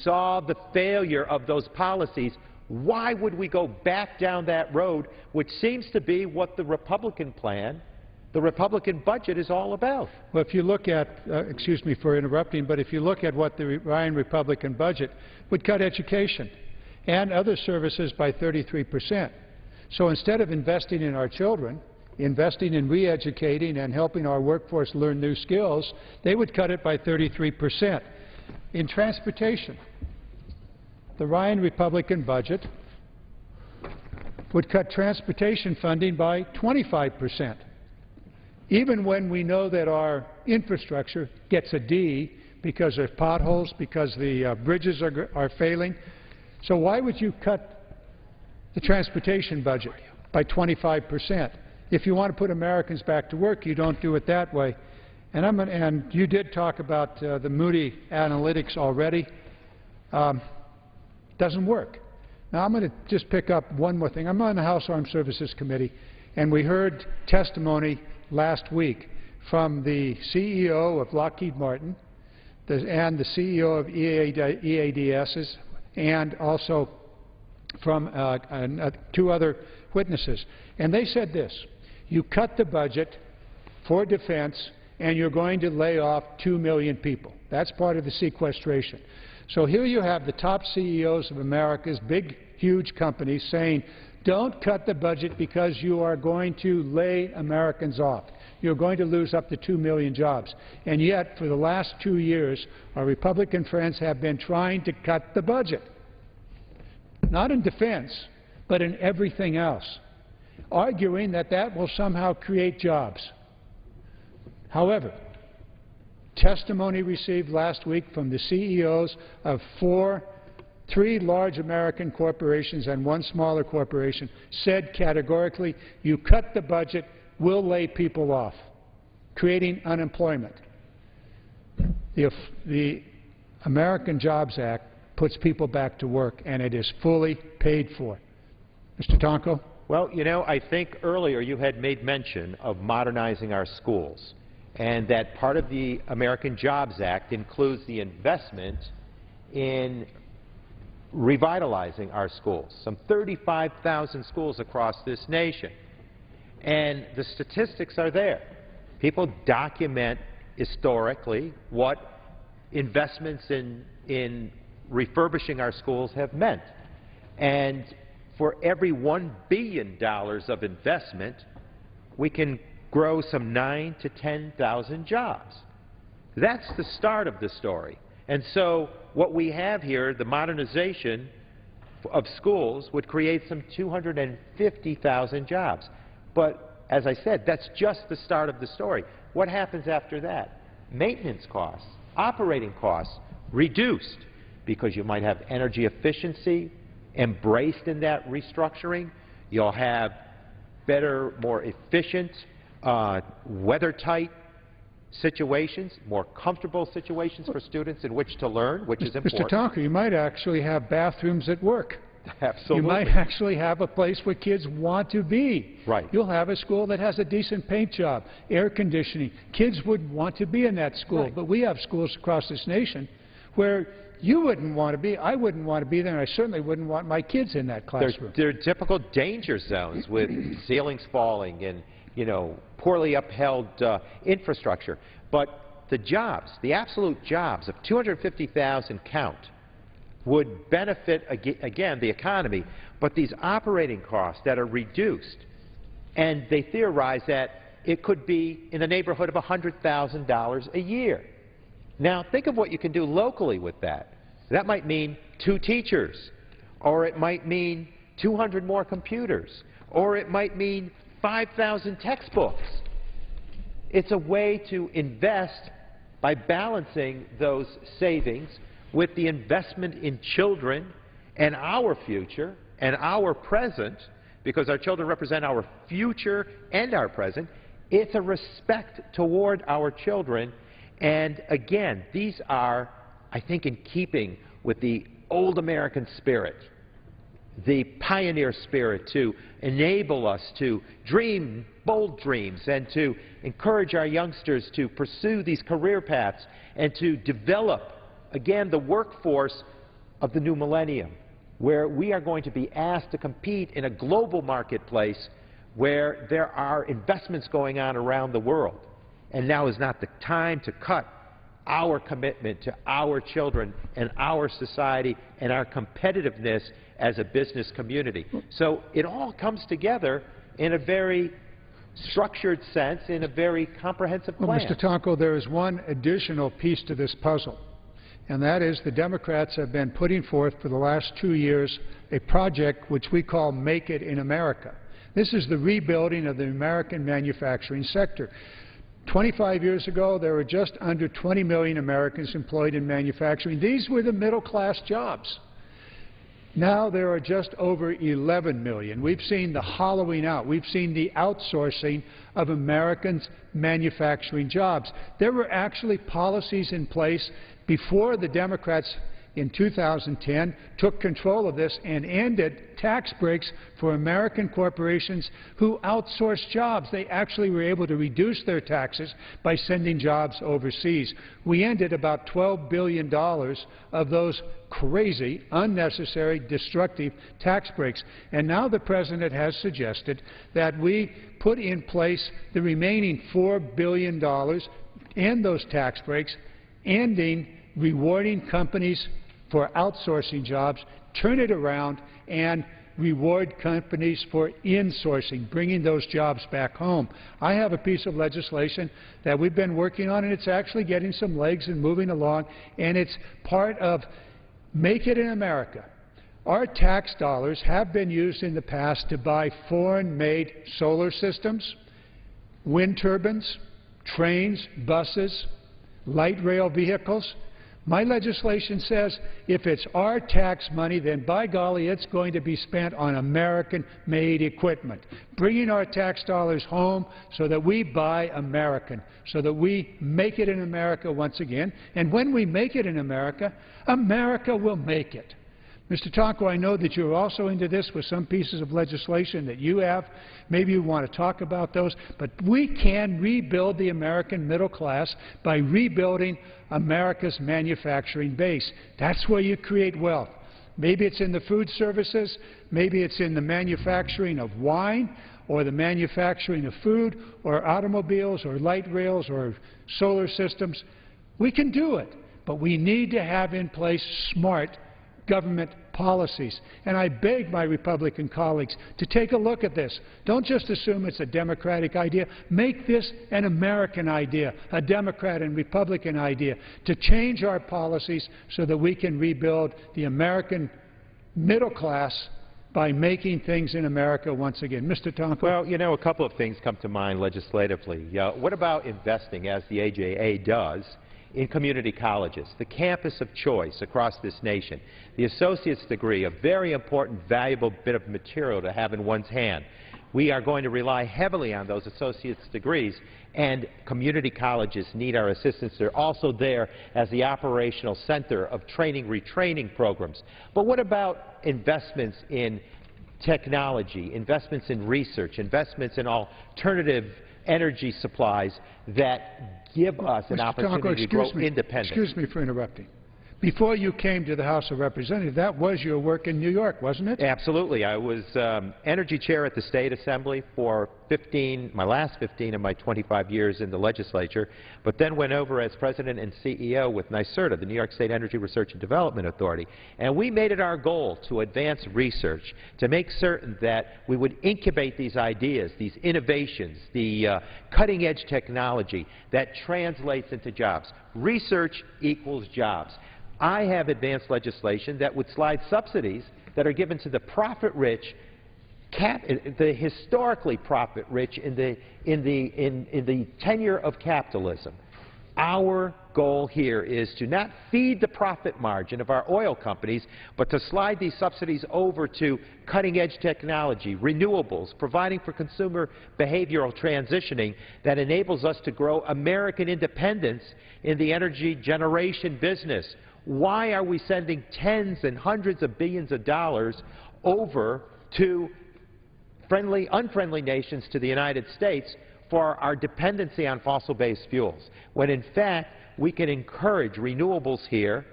saw the failure of those policies. Why would we go back down that road, which seems to be what the Republican plan, the Republican budget is all about? Well, if you look at, excuse me for interrupting, but if you look at what the Ryan Republican budget would cut education and other services by 33%. So instead of investing in our children, investing in re-educating and helping our workforce learn new skills, they would cut it by 33%. In transportation, the Ryan Republican budget would cut transportation funding by 25%. Even when we know that our infrastructure gets a D because there's potholes, because the bridges are failing. So why would you cut the transportation budget by 25%? If you want to put Americans back to work, you don't do it that way. And you did talk about the Moody Analytics already. Doesn't work. Now I'm going to just pick up one more thing. I'm on the House Armed Services Committee, and we heard testimony last week from the CEO of Lockheed Martin and the CEO of EADS, and also from two other witnesses. And they said this: you cut the budget for defense and you're going to lay off 2 million people. That's part of the sequestration. So here you have the top CEOs of America's big, huge companies saying, don't cut the budget because you are going to lay Americans off. You're going to lose up to 2 million jobs. And yet, for the last 2 years, our Republican friends have been trying to cut the budget. Not in defense, but in everything else, arguing that that will somehow create jobs. However, testimony received last week from the CEOs of three large American corporations and one smaller corporation said categorically, you cut the budget, we'll lay people off, creating unemployment. The American Jobs Act puts people back to work, and it is fully paid for. Mr. Tonko? Well, you know, I think earlier you had made mention of modernizing our schools, and that part of the American Jobs Act includes the investment in revitalizing our schools, some 35,000 schools across this nation. And the statistics are there. People document historically what investments in refurbishing our schools have meant. And for every $1 billion of investment, we can grow some 9,000 to 10,000 jobs. That's the start of the story. And so what we have here, the modernization of schools, would create some 250,000 jobs. But as I said, that's just the start of the story. What happens after that? Maintenance costs, operating costs, reduced, because you might have energy efficiency embraced in that restructuring. You'll have better, more efficient, weather-tight situations, more comfortable situations for students in which to learn, which is important. Mr. Tonko, you might actually have bathrooms at work. Absolutely. You might actually have a place where kids want to be. Right. You'll have a school that has a decent paint job, air conditioning. Kids would want to be in that school. Right. But we have schools across this nation where you wouldn't want to be, I wouldn't want to be there, and I certainly wouldn't want my kids in that classroom. There are typical danger zones with ceilings falling and, you know, poorly upheld infrastructure. But the jobs, the absolute jobs of 250,000 count, would benefit, again, the economy. But these operating costs that are reduced, and they theorize that it could be in the neighborhood of $100,000 a year. Now, think of what you can do locally with that. That might mean 2 teachers, or it might mean 200 more computers, or it might mean 5,000 textbooks. It's a way to invest by balancing those savings with the investment in children and our future and our present, because our children represent our future and our present. It's a respect toward our children. And again, these are, I think, in keeping with the old American spirit, the pioneer spirit, to enable us to dream bold dreams and to encourage our youngsters to pursue these career paths and to develop, again, the workforce of the new millennium, where we are going to be asked to compete in a global marketplace where there are investments going on around the world. And now is not the time to cut our commitment to our children and our society and our competitiveness as a business community. So it all comes together in a very structured sense, in a very comprehensive plan. Well, Mr. Tonko, there is one additional piece to this puzzle, and that is the Democrats have been putting forth for the last 2 years a project which we call Make It in America. This is the rebuilding of the American manufacturing sector. 25 years ago, there were just under 20 million Americans employed in manufacturing. These were the middle-class jobs. Now there are just over 11 million. We've seen the hollowing out. We've seen the outsourcing of Americans' manufacturing jobs. There were actually policies in place before the Democrats in 2010 took control of this and ended tax breaks for American corporations who outsourced jobs. They actually were able to reduce their taxes by sending jobs overseas. We ended about $12 billion of those crazy, unnecessary, destructive tax breaks. And now the President has suggested that we put in place the remaining $4 billion and those tax breaks, ending rewarding companies for outsourcing jobs, turn it around and reward companies for insourcing, bringing those jobs back home. I have a piece of legislation that we've been working on, and it's actually getting some legs and moving along, and it's part of Make It in America. Our tax dollars have been used in the past to buy foreign-made solar systems, wind turbines, trains, buses, light rail vehicles. My legislation says if it's our tax money, then by golly, it's going to be spent on American-made equipment, bringing our tax dollars home so that we buy American, so that we make it in America once again. And when we make it in America, America will make it. Mr. Tonko, I know that you're also into this with some pieces of legislation that you have. Maybe you want to talk about those. But we can rebuild the American middle class by rebuilding America's manufacturing base. That's where you create wealth. Maybe it's in the food services. Maybe it's in the manufacturing of wine or the manufacturing of food or automobiles or light rails or solar systems. We can do it. But we need to have in place smart government policies. And I beg my Republican colleagues to take a look at this. Don't just assume it's a Democratic idea. Make this an American idea, a Democrat and Republican idea, to change our policies so that we can rebuild the American middle class by making things in America once again. Mr. Tonko? Well, you know, a couple of things come to mind legislatively. What about investing, as the AJA does, in community colleges, the campus of choice across this nation, the associate's degree, a very important, valuable bit of material to have in one's hand. We are going to rely heavily on those associate's degrees, and community colleges need our assistance. They're also there as the operational center of training, retraining programs. But what about investments in technology, investments in research, investments in alternative energy supplies that give us an opportunity to grow independent? Excuse me for interrupting. Before you came to the House of Representatives, that was your work in New York, wasn't it? Absolutely. I was energy chair at the State Assembly for my last 15 of my 25 years in the legislature, but then went over as president and CEO with NYSERDA, the New York State Energy Research and Development Authority. And we made it our goal to advance research, to make certain that we would incubate these ideas, these innovations, the cutting-edge technology that translates into jobs. Research equals jobs. I have advanced legislation that would slide subsidies that are given to the profit-rich, the historically profit-rich in the tenure of capitalism. Our goal here is to not feed the profit margin of our oil companies, but to slide these subsidies over to cutting-edge technology, renewables, providing for consumer behavioral transitioning that enables us to grow American independence in the energy generation business. Why are we sending tens and hundreds of billions of dollars over to unfriendly nations, to the United States, for our dependency on fossil-based fuels, when in fact we can encourage renewables here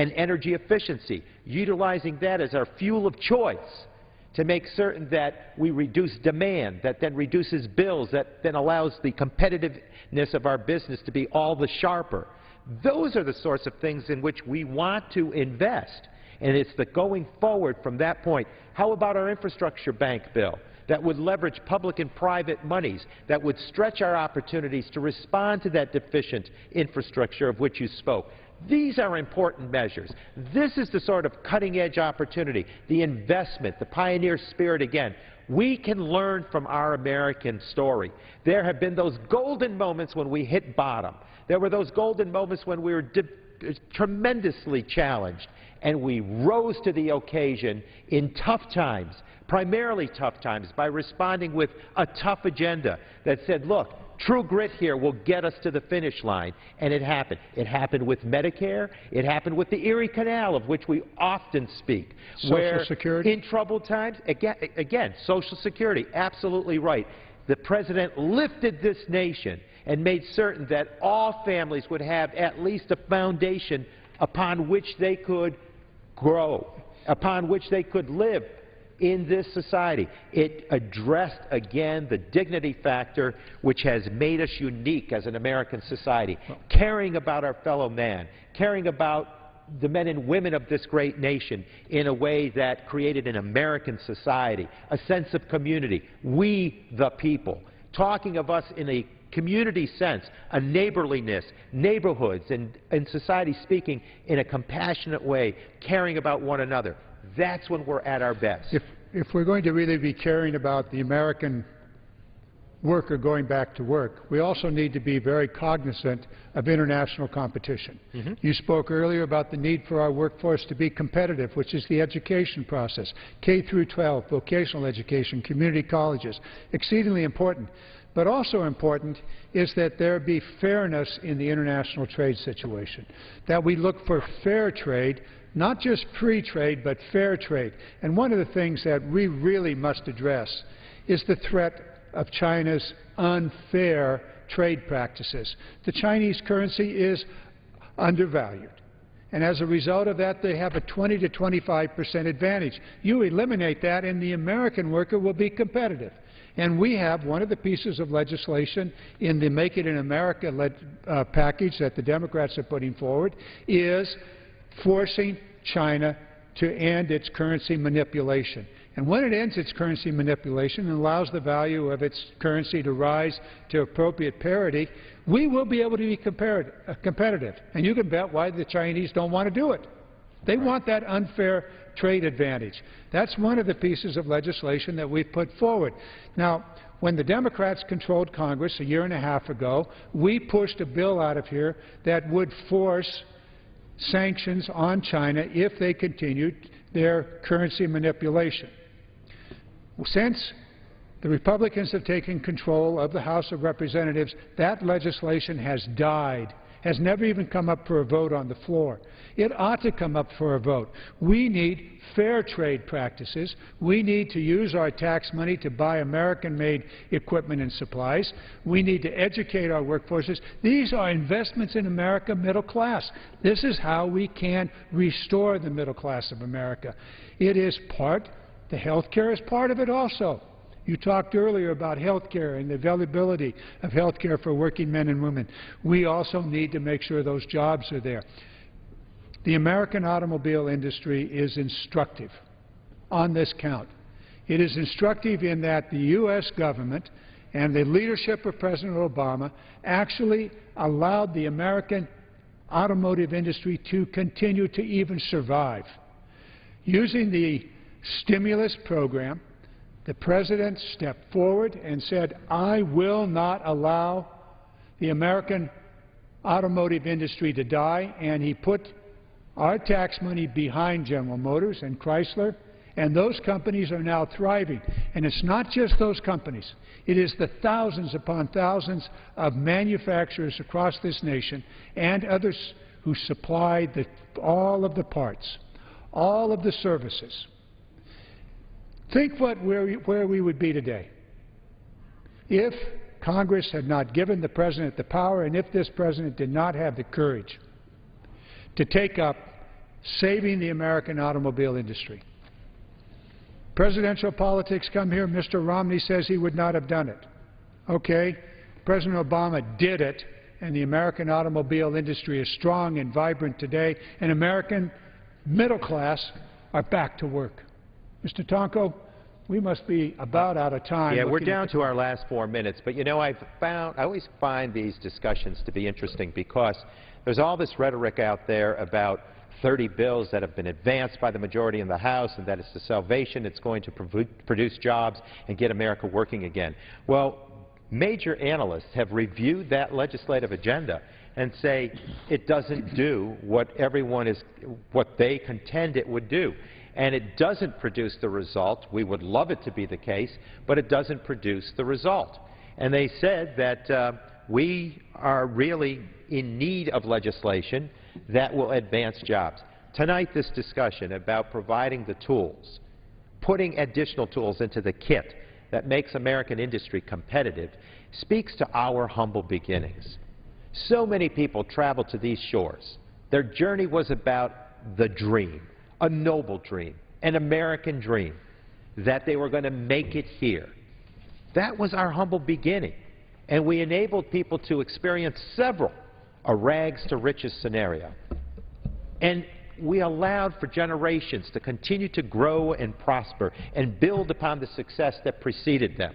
and energy efficiency, utilizing that as our fuel of choice to make certain that we reduce demand, that then reduces bills, that then allows the competitiveness of our business to be all the sharper. Those are the sorts of things in which we want to invest, and it's the going forward from that point. How about our infrastructure bank bill that would leverage public and private monies, that would stretch our opportunities to respond to that deficient infrastructure of which you spoke? These are important measures. This is the sort of cutting-edge opportunity, the investment, the pioneer spirit again. We can learn from our American story. There have been those golden moments when we hit bottom. There were those golden moments when we were tremendously challenged, and we rose to the occasion in tough times, primarily tough times, by responding with a tough agenda that said, look, true grit here will get us to the finish line, and it happened. It happened with Medicare. It happened with the Erie Canal, of which we often speak. Social Security? In troubled times, again, Social Security, absolutely right. The President lifted this nation and made certain that all families would have at least a foundation upon which they could grow, upon which they could live in this society. It addressed, again, the dignity factor which has made us unique as an American society, caring about our fellow man, caring about the men and women of this great nation in a way that created an American society, a sense of community, we the people, talking of us in a community sense, a neighborliness, neighborhoods, and society speaking in a compassionate way, caring about one another. That's when we're at our best. If we're going to really be caring about the American worker going back to work, we also need to be very cognizant of international competition. You spoke earlier about the need for our workforce to be competitive, which is the education process, K through 12, vocational education, community colleges, exceedingly important. But also important is that there be fairness in the international trade situation, that we look for fair trade, not just free trade, but fair trade. And one of the things that we really must address is the threat of China's unfair trade practices. The Chinese currency is undervalued. And as a result of that, they have a 20 to 25% advantage. You eliminate that, and the American worker will be competitive. And we have one of the pieces of legislation in the Make It in America package that the Democrats are putting forward is forcing China to end its currency manipulation. And when it ends its currency manipulation and allows the value of its currency to rise to appropriate parity, we will be able to be competitive. And you can bet why the Chinese don't want to do it. They want that unfair trade advantage. That's one of the pieces of legislation that we've put forward. Now, when the Democrats controlled Congress a year and a half ago, we pushed a bill out of here that would force sanctions on China if they continued their currency manipulation. Since the Republicans have taken control of the House of Representatives, that legislation has died, has never even come up for a vote on the floor. It ought to come up for a vote. We need fair trade practices. We need to use our tax money to buy American-made equipment and supplies. We need to educate our workforces. These are investments in America middle class. This is how we can restore the middle class of America. It is part, the health care is part of it also. You talked earlier about health care and the availability of health care for working men and women. We also need to make sure those jobs are there. The American automobile industry is instructive on this count. It is instructive in that the U.S. government and the leadership of President Obama actually allowed the American automotive industry to continue to even survive. Using the stimulus program, the President stepped forward and said, I will not allow the American automotive industry to die, and he put our tax money behind General Motors and Chrysler, and those companies are now thriving. And it's not just those companies. It is the thousands upon thousands of manufacturers across this nation and others who supply all of the parts, all of the services. Think where we would be today if Congress had not given the President the power and if this President did not have the courage to take up saving the American automobile industry. Presidential politics come here. Mr. Romney says he would not have done it. Okay, President Obama did it, and the American automobile industry is strong and vibrant today, and American middle class are back to work. Mr. Tonko, we must be about out of time. Yeah, we're down to our last 4 minutes, but you know, I always find these discussions to be interesting because there's all this rhetoric out there about 30 bills that have been advanced by the majority in the House and that it's the salvation, it's going to produce jobs and get America working again. Well, major analysts have reviewed that legislative agenda and say it doesn't do what they contend it would do. And it doesn't produce the result. We would love it to be the case, but it doesn't produce the result. And they said that we are really in need of legislation that will advance jobs. Tonight, this discussion about providing the tools, putting additional tools into the kit that makes American industry competitive, speaks to our humble beginnings. So many people traveled to these shores. Their journey was about the dream, a noble dream, an American dream, that they were going to make it here. That was our humble beginning, and we enabled people to experience a rags to riches scenario. And we allowed for generations to continue to grow and prosper and build upon the success that preceded them.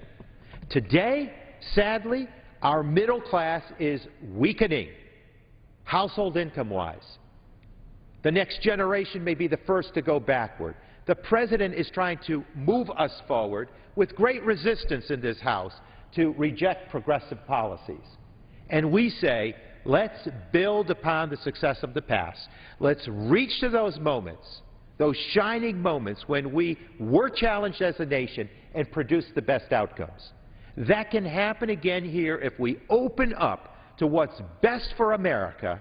Today, sadly, our middle class is weakening, household income-wise. The next generation may be the first to go backward. The President is trying to move us forward with great resistance in this House to reject progressive policies. And we say, let's build upon the success of the past. Let's reach to those moments, those shining moments when we were challenged as a nation and produced the best outcomes. That can happen again here if we open up to what's best for America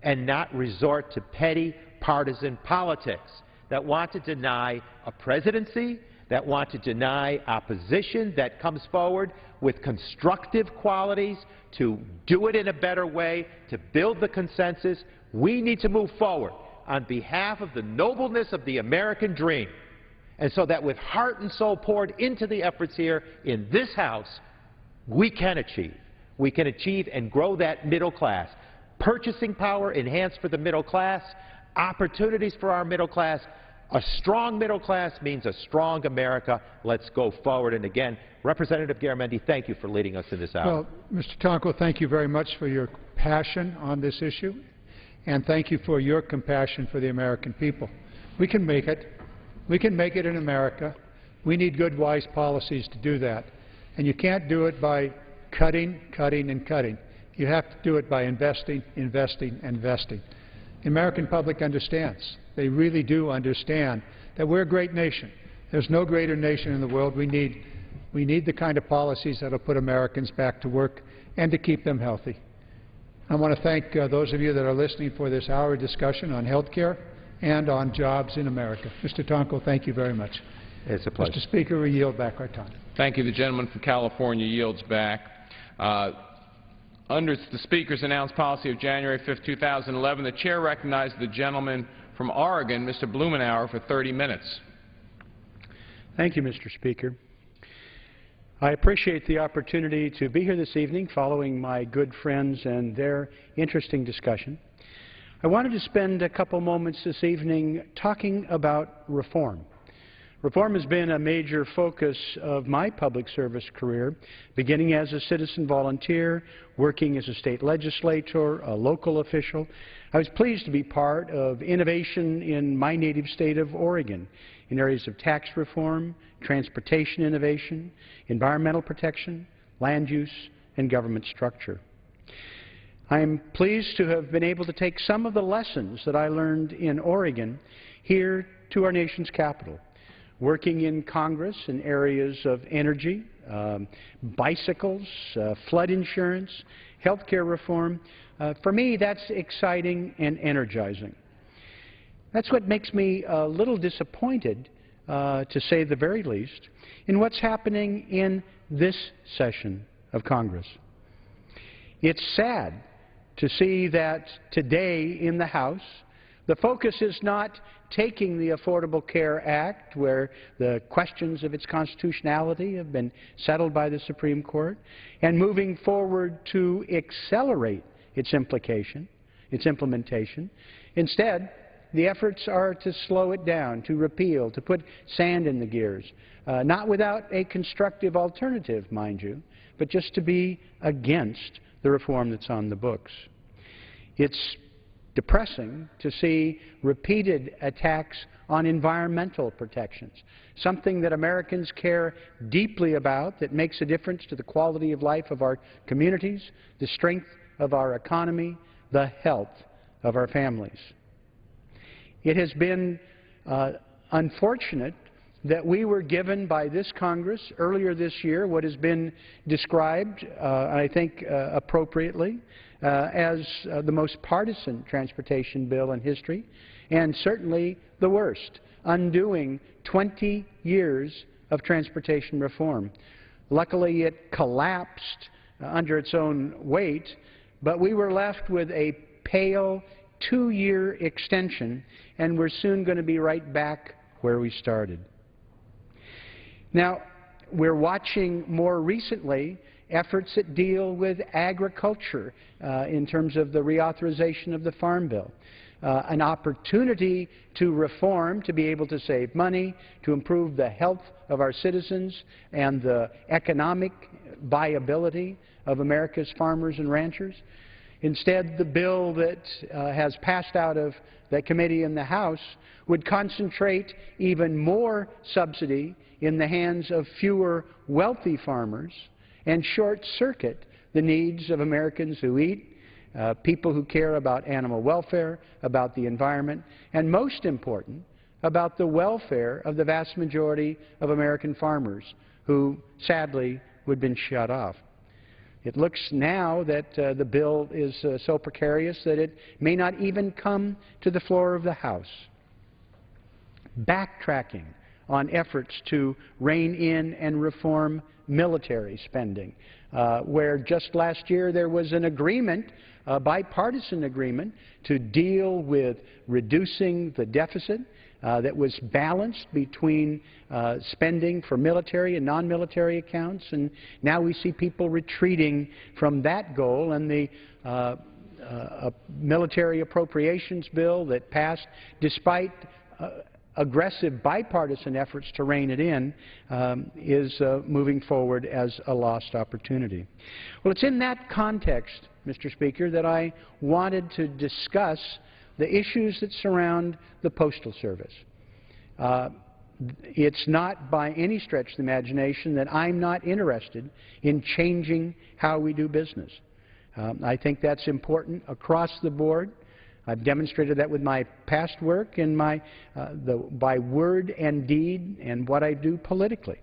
and not resort to petty partisan politics that want to deny a presidency, that want to deny opposition that comes forward with constructive qualities to do it in a better way, to build the consensus. We need to move forward on behalf of the nobleness of the American dream. And so that with heart and soul poured into the efforts here in this House, we can achieve. We can achieve and grow that middle class. Purchasing power enhanced for the middle class, opportunities for our middle class. A strong middle class means a strong America. Let's go forward. And again, Representative Garamendi, thank you for leading us in this hour. Well, Mr. Tonko, thank you very much for your passion on this issue, and thank you for your compassion for the American people. We can make it. We can make it in America. We need good, wise policies to do that. And you can't do it by cutting, cutting, and cutting. You have to do it by investing, investing, investing. The American public understands. They really do understand that we're a great nation. There's no greater nation in the world. We need the kind of policies that will put Americans back to work and to keep them healthy. I want to thank those of you that are listening for this hour discussion on health care and on jobs in America. Mr. Tonko, thank you very much. It's a pleasure. Mr. Speaker, we yield back our time. Thank you. The gentleman from California yields back. Under the Speaker's announced policy of January 5, 2011, the Chair recognized the gentleman from Oregon, Mr. Blumenauer, for 30 minutes. Thank you, Mr. Speaker. I appreciate the opportunity to be here this evening following my good friends and their interesting discussion. I wanted to spend a couple moments this evening talking about reform. Reform has been a major focus of my public service career, beginning as a citizen volunteer, working as a state legislator, a local official. I was pleased to be part of innovation in my native state of Oregon in areas of tax reform, transportation innovation, environmental protection, land use, and government structure. I am pleased to have been able to take some of the lessons that I learned in Oregon here to our nation's capital, working in Congress in areas of energy, bicycles, flood insurance, health care reform. For me, that's exciting and energizing. That's what makes me a little disappointed, to say the very least, in what's happening in this session of Congress. It's sad to see that today in the House The focus is not taking the Affordable Care Act, where the questions of its constitutionality have been settled by the Supreme Court, and moving forward to accelerate its implementation. Instead, the efforts are to slow it down, to repeal, to put sand in the gears, not without a constructive alternative, mind you, but just to be against the reform that's on the books. It's depressing to see repeated attacks on environmental protections, something that Americans care deeply about, that makes a difference to the quality of life of our communities, the strength of our economy, the health of our families. It has been unfortunate that we were given by this Congress earlier this year what has been described, I think appropriately, as the most partisan transportation bill in history, and certainly the worst, undoing 20 years of transportation reform. Luckily, it collapsed under its own weight, but we were left with a pale 2-year extension, and we're soon going to be right back where we started. Now, we're watching more recently efforts that deal with agriculture in terms of the reauthorization of the Farm Bill. An opportunity to reform, to be able to save money, to improve the health of our citizens and the economic viability of America's farmers and ranchers. Instead, the bill that has passed out of the committee in the House would concentrate even more subsidy in the hands of fewer wealthy farmers and short-circuit the needs of Americans who eat, people who care about animal welfare, about the environment, and most important, about the welfare of the vast majority of American farmers who, sadly, would have been shut off. It looks now that the bill is so precarious that it may not even come to the floor of the House. Backtracking on efforts to rein in and reform military spending, where just last year there was an agreement, a bipartisan agreement, to deal with reducing the deficit that was balanced between spending for military and non-military accounts, and now we see people retreating from that goal, and the military appropriations bill that passed, despite aggressive bipartisan efforts to rein it in, is moving forward as a lost opportunity. Well, it's in that context, Mr. Speaker, that I wanted to discuss the issues that surround the Postal Service. It's not by any stretch of the imagination that I'm not interested in changing how we do business. I think that's important across the board. I've demonstrated that with my past work and by word and deed and what I do politically.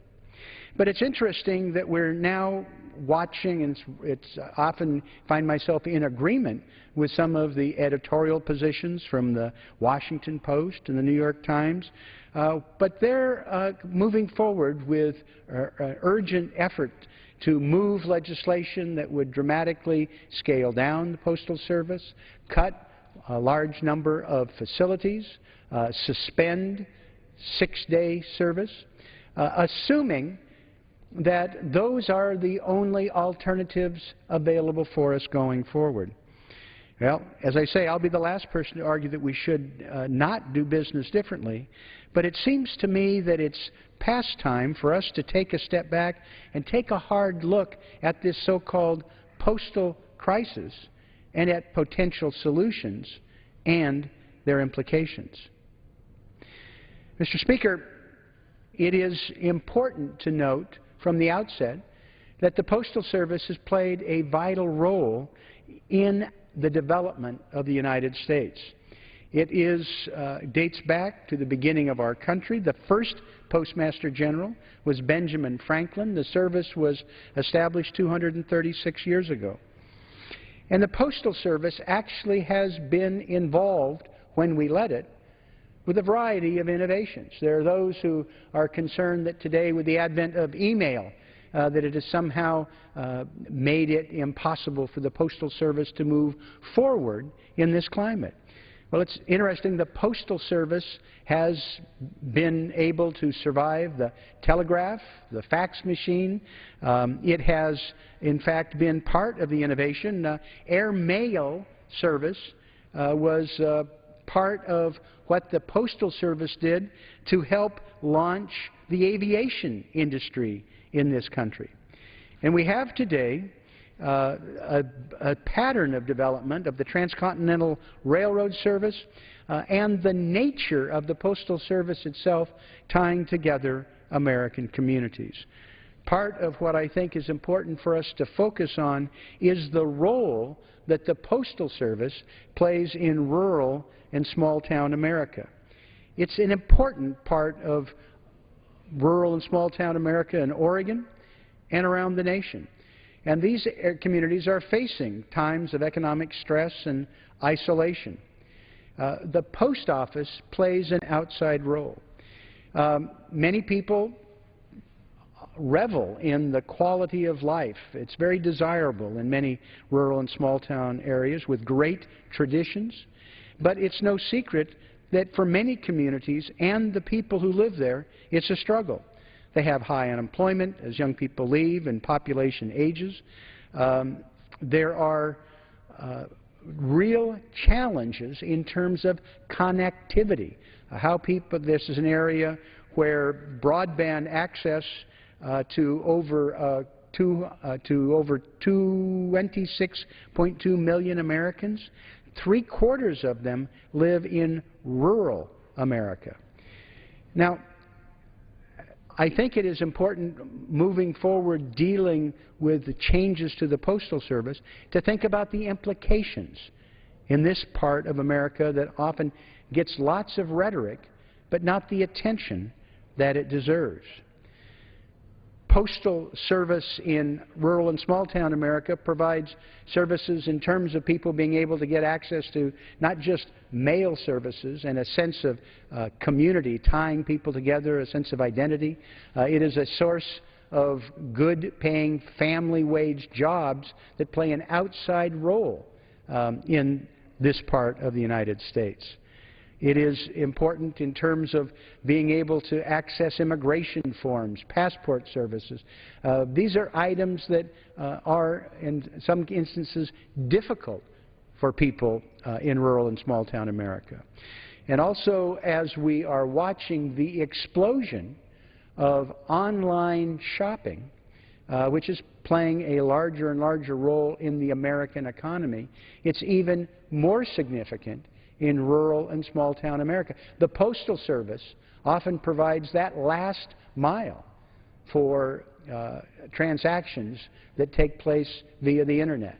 But it's interesting that we're now watching, and it's often find myself in agreement with some of the editorial positions from the Washington Post and the New York Times, but they're moving forward with urgent effort to move legislation that would dramatically scale down the Postal Service, cut a large number of facilities, suspend 6-day service, assuming that those are the only alternatives available for us going forward. Well, as I say, I'll be the last person to argue that we should not do business differently, but it seems to me that it's past time for us to take a step back and take a hard look at this so-called postal crisis and at potential solutions and their implications. Mr. Speaker, it is important to note from the outset that the Postal Service has played a vital role in the development of the United States. It dates back to the beginning of our country. The first Postmaster General was Benjamin Franklin. The service was established 236 years ago. And the Postal Service actually has been involved, when we let it, with a variety of innovations. There are those who are concerned that today, with the advent of email, that it has somehow made it impossible for the Postal Service to move forward in this climate. Well, it's interesting. The Postal Service has been able to survive the telegraph, the fax machine. It has, in fact, been part of the innovation. Air mail service was part of what the Postal Service did to help launch the aviation industry in this country. And we have today a pattern of development of the transcontinental railroad service and the nature of the Postal Service itself tying together American communities. Part of what I think is important for us to focus on is the role that the Postal Service plays in rural and small-town America. It's an important part of rural and small-town America in Oregon and around the nation. And these communities are facing times of economic stress and isolation. The post office plays an outside role. Many people revel in the quality of life. It's very desirable in many rural and small-town areas with great traditions. But it's no secret that for many communities and the people who live there, it's a struggle. They have high unemployment as young people leave and population ages. There are real challenges in terms of connectivity. This is an area where broadband access to over 26.2 million Americans, 3/4 of them live in rural America. Now, I think it is important moving forward dealing with the changes to the Postal Service to think about the implications in this part of America that often gets lots of rhetoric but not the attention that it deserves. Postal service in rural and small-town America provides services in terms of people being able to get access to not just mail services and a sense of community, tying people together, a sense of identity. It is a source of good-paying family wage jobs that play an outside role in this part of the United States. It is important in terms of being able to access immigration forms, passport services. These are items that are, in some instances, difficult for people in rural and small-town America. And also, as we are watching the explosion of online shopping, which is playing a larger and larger role in the American economy, it's even more significant in rural and small-town America. The Postal Service often provides that last mile for transactions that take place via the Internet.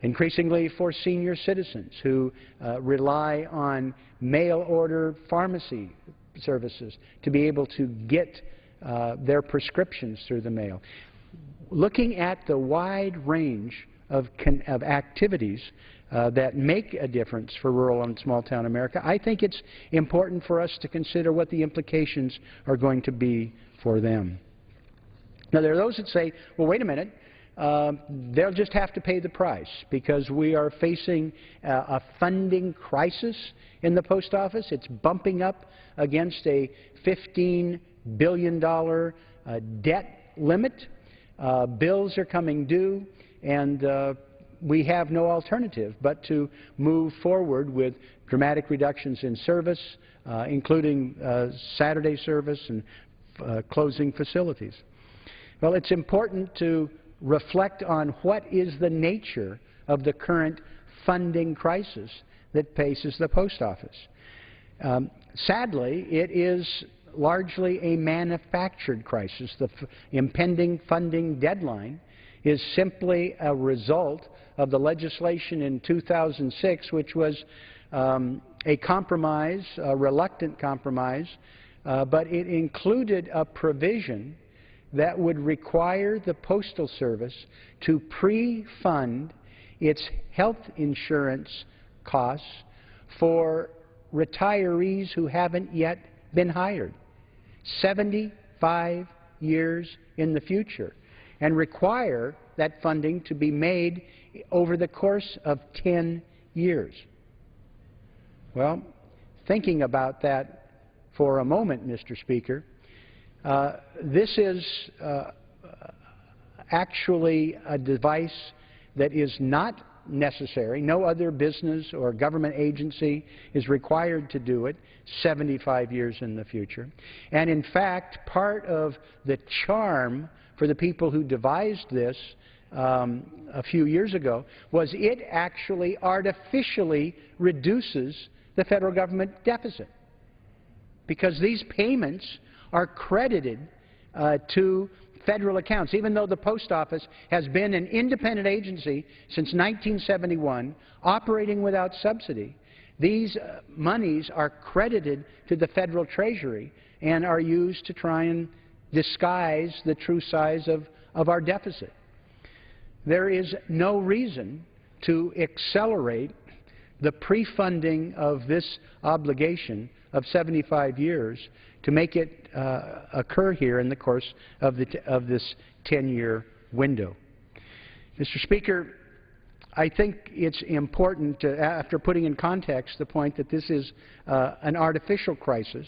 Increasingly for senior citizens who rely on mail-order pharmacy services to be able to get their prescriptions through the mail. Looking at the wide range of activities that make a difference for rural and small-town America, I think it's important for us to consider what the implications are going to be for them. Now, there are those that say, well, wait a minute, they'll just have to pay the price because we are facing a funding crisis in the post office. It's bumping up against a $15 billion debt limit. Bills are coming due, and we have no alternative but to move forward with dramatic reductions in service, including Saturday service and closing facilities. Well, it's important to reflect on what is the nature of the current funding crisis that faces the post office. Sadly, it is largely a manufactured crisis. The impending funding deadline is simply a result of the legislation in 2006, which was a compromise, a reluctant compromise, but it included a provision that would require the Postal Service to pre-fund its health insurance costs for retirees who haven't yet been hired 75 years in the future, and require that funding to be made over the course of 10 years. Well, thinking about that for a moment, Mr. Speaker, this is actually a device that is not necessary. No other business or government agency is required to do it 75 years in the future. And in fact, part of the charm for the people who devised this a few years ago was it actually artificially reduces the federal government deficit, because these payments are credited to federal accounts. Even though the Post Office has been an independent agency since 1971, operating without subsidy, these monies are credited to the federal treasury and are used to try and disguise the true size of our deficit. There is no reason to accelerate the pre-funding of this obligation of 75 years to make it occur here in the course of this 10-year window. Mr. Speaker, I think it's important, after putting in context the point that this is an artificial crisis,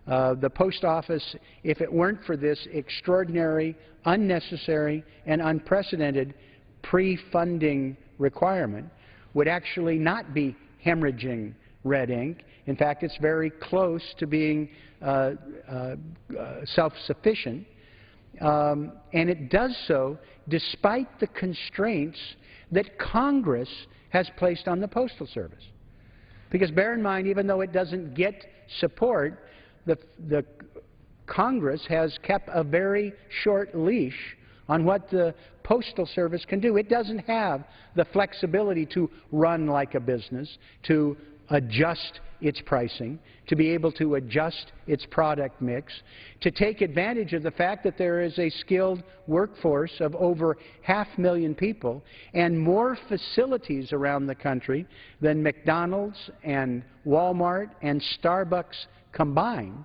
the Post Office, if it weren't for this extraordinary, unnecessary, and unprecedented pre-funding requirement, would actually not be hemorrhaging red ink. In fact, it's very close to being self-sufficient, and it does so despite the constraints that Congress has placed on the Postal Service. Because bear in mind, even though it doesn't get support, the Congress has kept a very short leash on what the Postal Service can do. It doesn't have the flexibility to run like a business, to adjust its pricing, to be able to adjust its product mix, to take advantage of the fact that there is a skilled workforce of over 500,000 people and more facilities around the country than McDonald's and Walmart and Starbucks combined.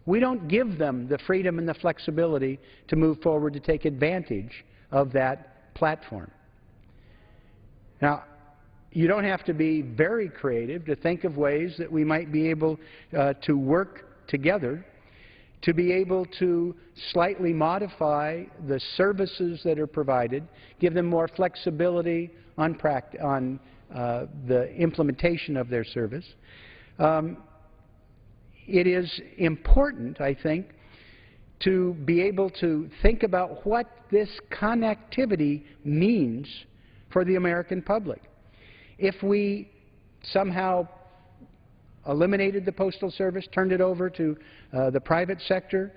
We don't give them the freedom and the flexibility to move forward to take advantage of that platform. Now, you don't have to be very creative to think of ways that we might be able to work together to be able to slightly modify the services that are provided, give them more flexibility on the implementation of their service. It is important, I think, to be able to think about what this connectivity means for the American public. If we somehow eliminated the Postal Service, turned it over to the private sector,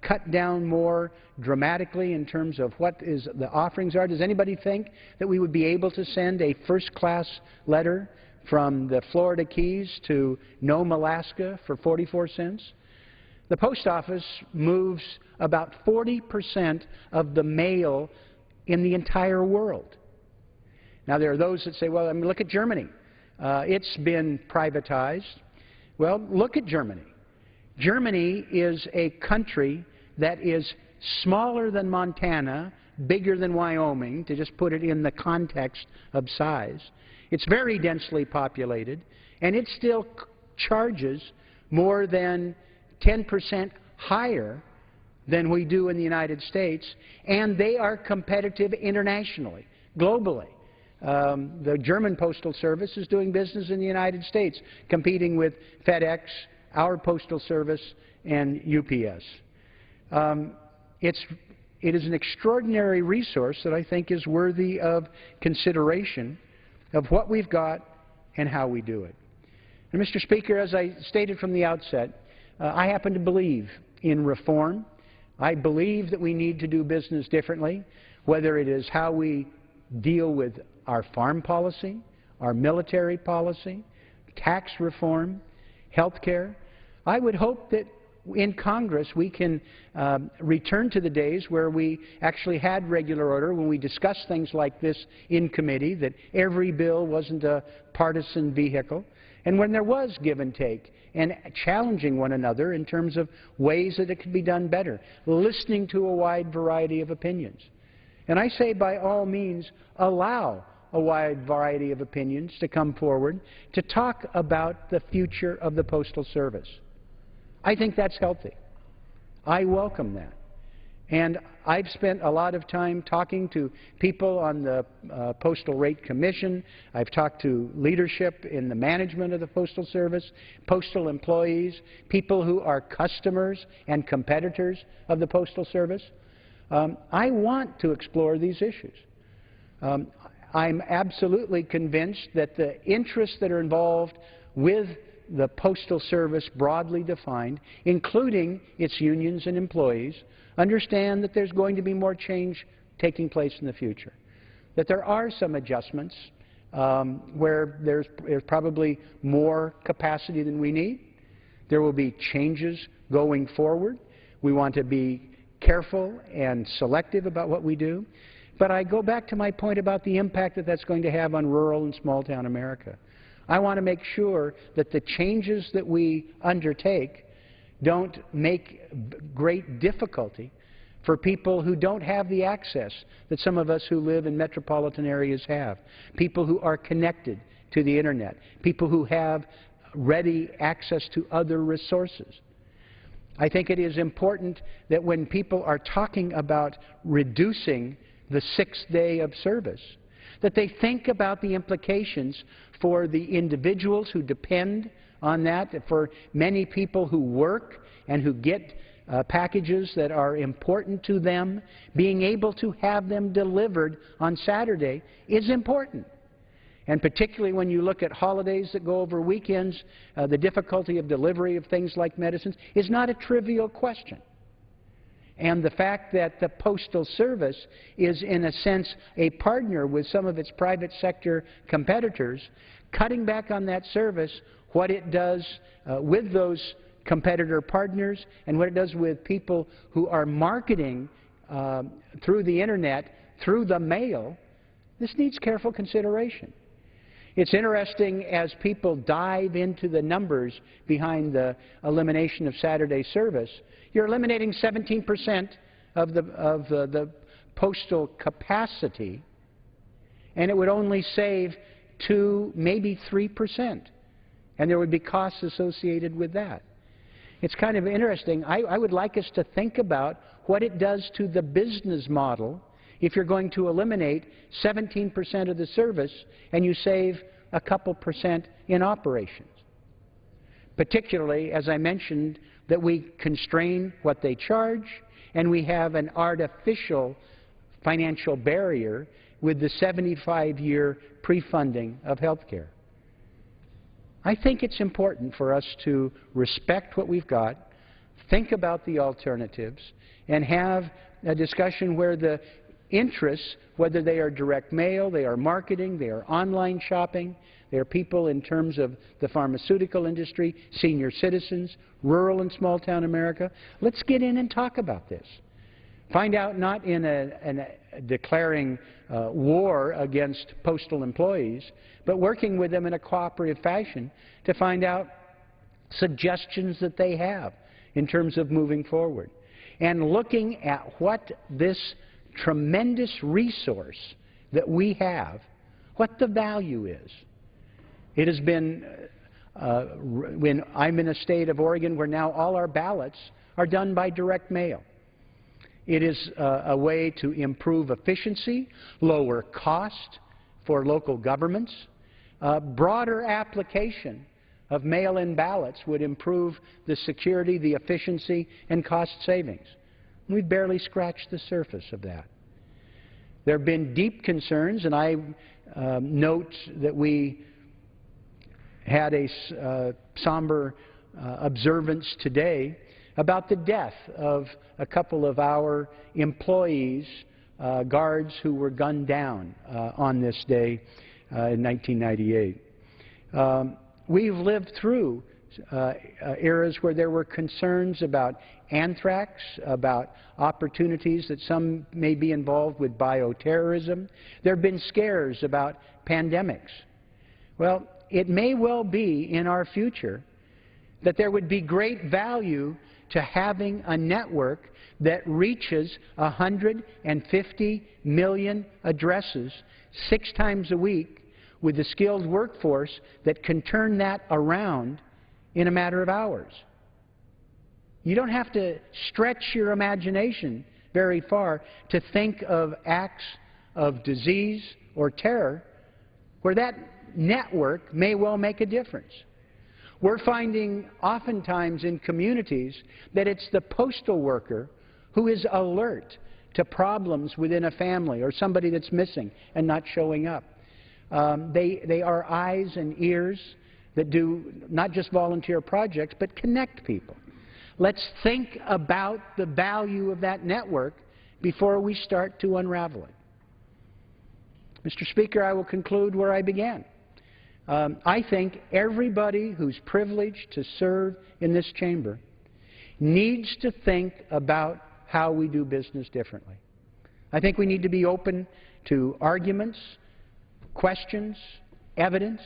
cut down more dramatically in terms of what the offerings are, does anybody think that we would be able to send a first-class letter from the Florida Keys to Nome, Alaska for 44 cents? The Post Office moves about 40% of the mail in the entire world. Now, there are those that say, well, I mean, look at Germany. It's been privatized. Well, look at Germany. Germany is a country that is smaller than Montana, bigger than Wyoming, to just put it in the context of size. It's very densely populated, and it still charges more than 10% higher than we do in the United States, and they are competitive internationally, globally. The German Postal Service is doing business in the United States, competing with FedEx, our Postal Service, and UPS. It is an extraordinary resource that I think is worthy of consideration of what we've got and how we do it. And Mr. Speaker, as I stated from the outset, I happen to believe in reform. I believe that we need to do business differently, whether it is how we deal with our farm policy, our military policy, tax reform, health care. I would hope that in Congress we can return to the days where we actually had regular order, when we discussed things like this in committee, that every bill wasn't a partisan vehicle, and when there was give and take and challenging one another in terms of ways that it could be done better, listening to a wide variety of opinions. And I say, by all means, allow a wide variety of opinions to come forward to talk about the future of the Postal Service. I think that's healthy. I welcome that. And I've spent a lot of time talking to people on the Postal Rate Commission. I've talked to leadership in the management of the Postal Service, postal employees, people who are customers and competitors of the Postal Service. I want to explore these issues. I'm absolutely convinced that the interests that are involved with the Postal Service broadly defined, including its unions and employees, understand that there's going to be more change taking place in the future, that there are some adjustments where there's probably more capacity than we need. There will be changes going forward. We want to be careful and selective about what we do. But I go back to my point about the impact that that's going to have on rural and small-town America. I want to make sure that the changes that we undertake don't make great difficulty for people who don't have the access that some of us who live in metropolitan areas have, people who are connected to the Internet, people who have ready access to other resources. I think it is important that when people are talking about reducing the 6th day of service, that they think about the implications for the individuals who depend on that, for many people who work and who get packages that are important to them. Being able to have them delivered on Saturday is important. And particularly when you look at holidays that go over weekends, the difficulty of delivery of things like medicines is not a trivial question. And the fact that the Postal Service is, in a sense, a partner with some of its private sector competitors, cutting back on that service, what it does with those competitor partners and what it does with people who are marketing through the Internet, through the mail, this needs careful consideration. It's interesting as people dive into the numbers behind the elimination of Saturday service, you're eliminating 17% of the postal capacity, and it would only save 2, maybe 3%, and there would be costs associated with that. It's kind of interesting. I would like us to think about what it does to the business model if you're going to eliminate 17% of the service and you save a couple percent in operations. Particularly, as I mentioned, that we constrain what they charge and we have an artificial financial barrier with the 75-year pre-funding of health care. I think it's important for us to respect what we've got, think about the alternatives, and have a discussion where the interests, whether they are direct mail, they are marketing, they are online shopping, they are people in terms of the pharmaceutical industry, senior citizens, rural and small-town America. Let's get in and talk about this. Find out not in declaring war against postal employees, but working with them in a cooperative fashion to find out suggestions that they have in terms of moving forward. And looking at what this tremendous resource that we have, what the value is. It has been, when I'm in a state of Oregon where now all our ballots are done by direct mail. It is a way to improve efficiency, lower cost for local governments. Broader application of mail-in ballots would improve the security, the efficiency, and cost savings. We've barely scratched the surface of that. There have been deep concerns, and I note that we had a somber observance today about the death of a couple of our employees, guards who were gunned down on this day in 1998. We've lived through eras where there were concerns about anthrax, about opportunities that some may be involved with bioterrorism. There have been scares about pandemics. Well, it may well be in our future that there would be great value to having a network that reaches 150 million addresses 6 times a week with a skilled workforce that can turn that around in a matter of hours. You don't have to stretch your imagination very far to think of acts of disease or terror where that network may well make a difference. We're finding oftentimes in communities that it's the postal worker who is alert to problems within a family or somebody that's missing and not showing up. They are eyes and ears that do not just volunteer projects but connect people. Let's think about the value of that network before we start to unravel it. Mr. Speaker, I will conclude where I began. I think everybody who's privileged to serve in this chamber needs to think about how we do business differently. I think we need to be open to arguments, questions, evidence,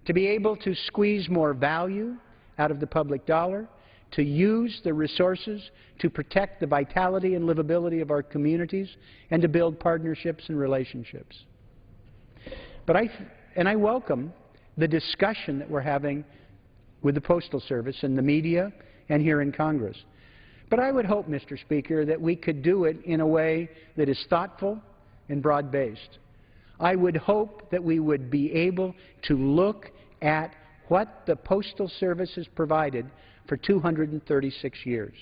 to be able to squeeze more value out of the public dollar, to use the resources to protect the vitality and livability of our communities, and to build partnerships and relationships. But I welcome the discussion that we're having with the Postal Service and the media and here in Congress. But I would hope, Mr. Speaker, that we could do it in a way that is thoughtful and broad-based. I would hope that we would be able to look at what the Postal Service has provided for 236 years.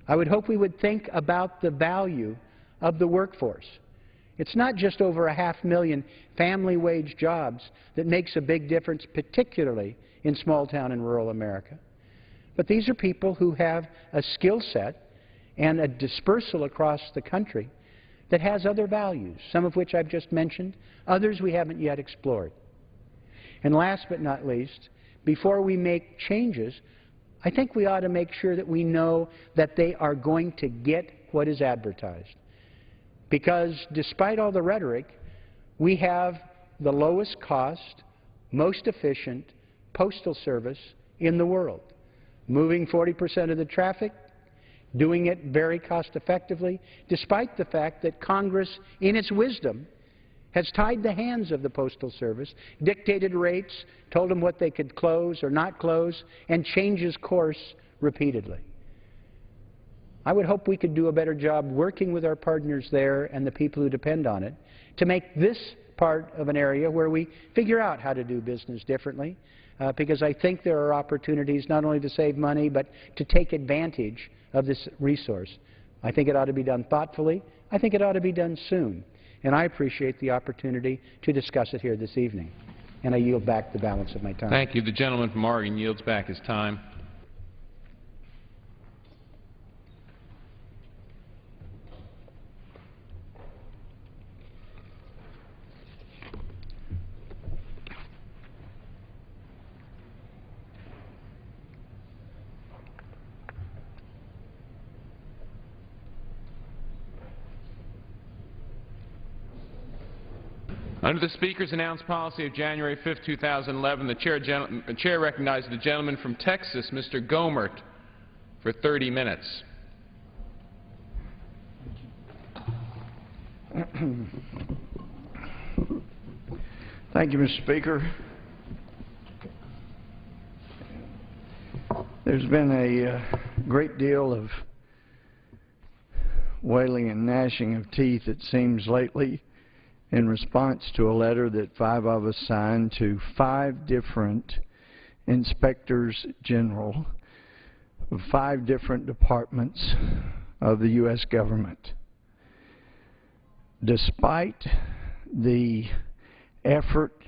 I would hope we would think about the value of the workforce. It's not just over 500,000 family wage jobs that makes a big difference, particularly in small-town and rural America. But these are people who have a skill set and a dispersal across the country that has other values, some of which I've just mentioned, others we haven't yet explored. And last but not least, before we make changes, I think we ought to make sure that we know that they are going to get what is advertised. Because despite all the rhetoric, we have the lowest cost, most efficient postal service in the world, moving 40% of the traffic, doing it very cost effectively, despite the fact that Congress, in its wisdom, has tied the hands of the Postal Service, dictated rates, told them what they could close or not close, and changes course repeatedly. I would hope we could do a better job working with our partners there and the people who depend on it to make this part of an area where we figure out how to do business differently, because I think there are opportunities not only to save money but to take advantage of this resource. I think it ought to be done thoughtfully. I think it ought to be done soon. And I appreciate the opportunity to discuss it here this evening. And I yield back the balance of my time. Thank you. The gentleman from Oregon yields back his time. Under the Speaker's announced policy of January 5, 2011, the Chair recognizes the gentleman from Texas, Mr. Gohmert, for 30 minutes. Thank you, Mr. Speaker. There's been a great deal of wailing and gnashing of teeth, it seems, lately in response to a letter that 5 of us signed to 5 different inspectors general of 5 different departments of the U.S. government. Despite the effort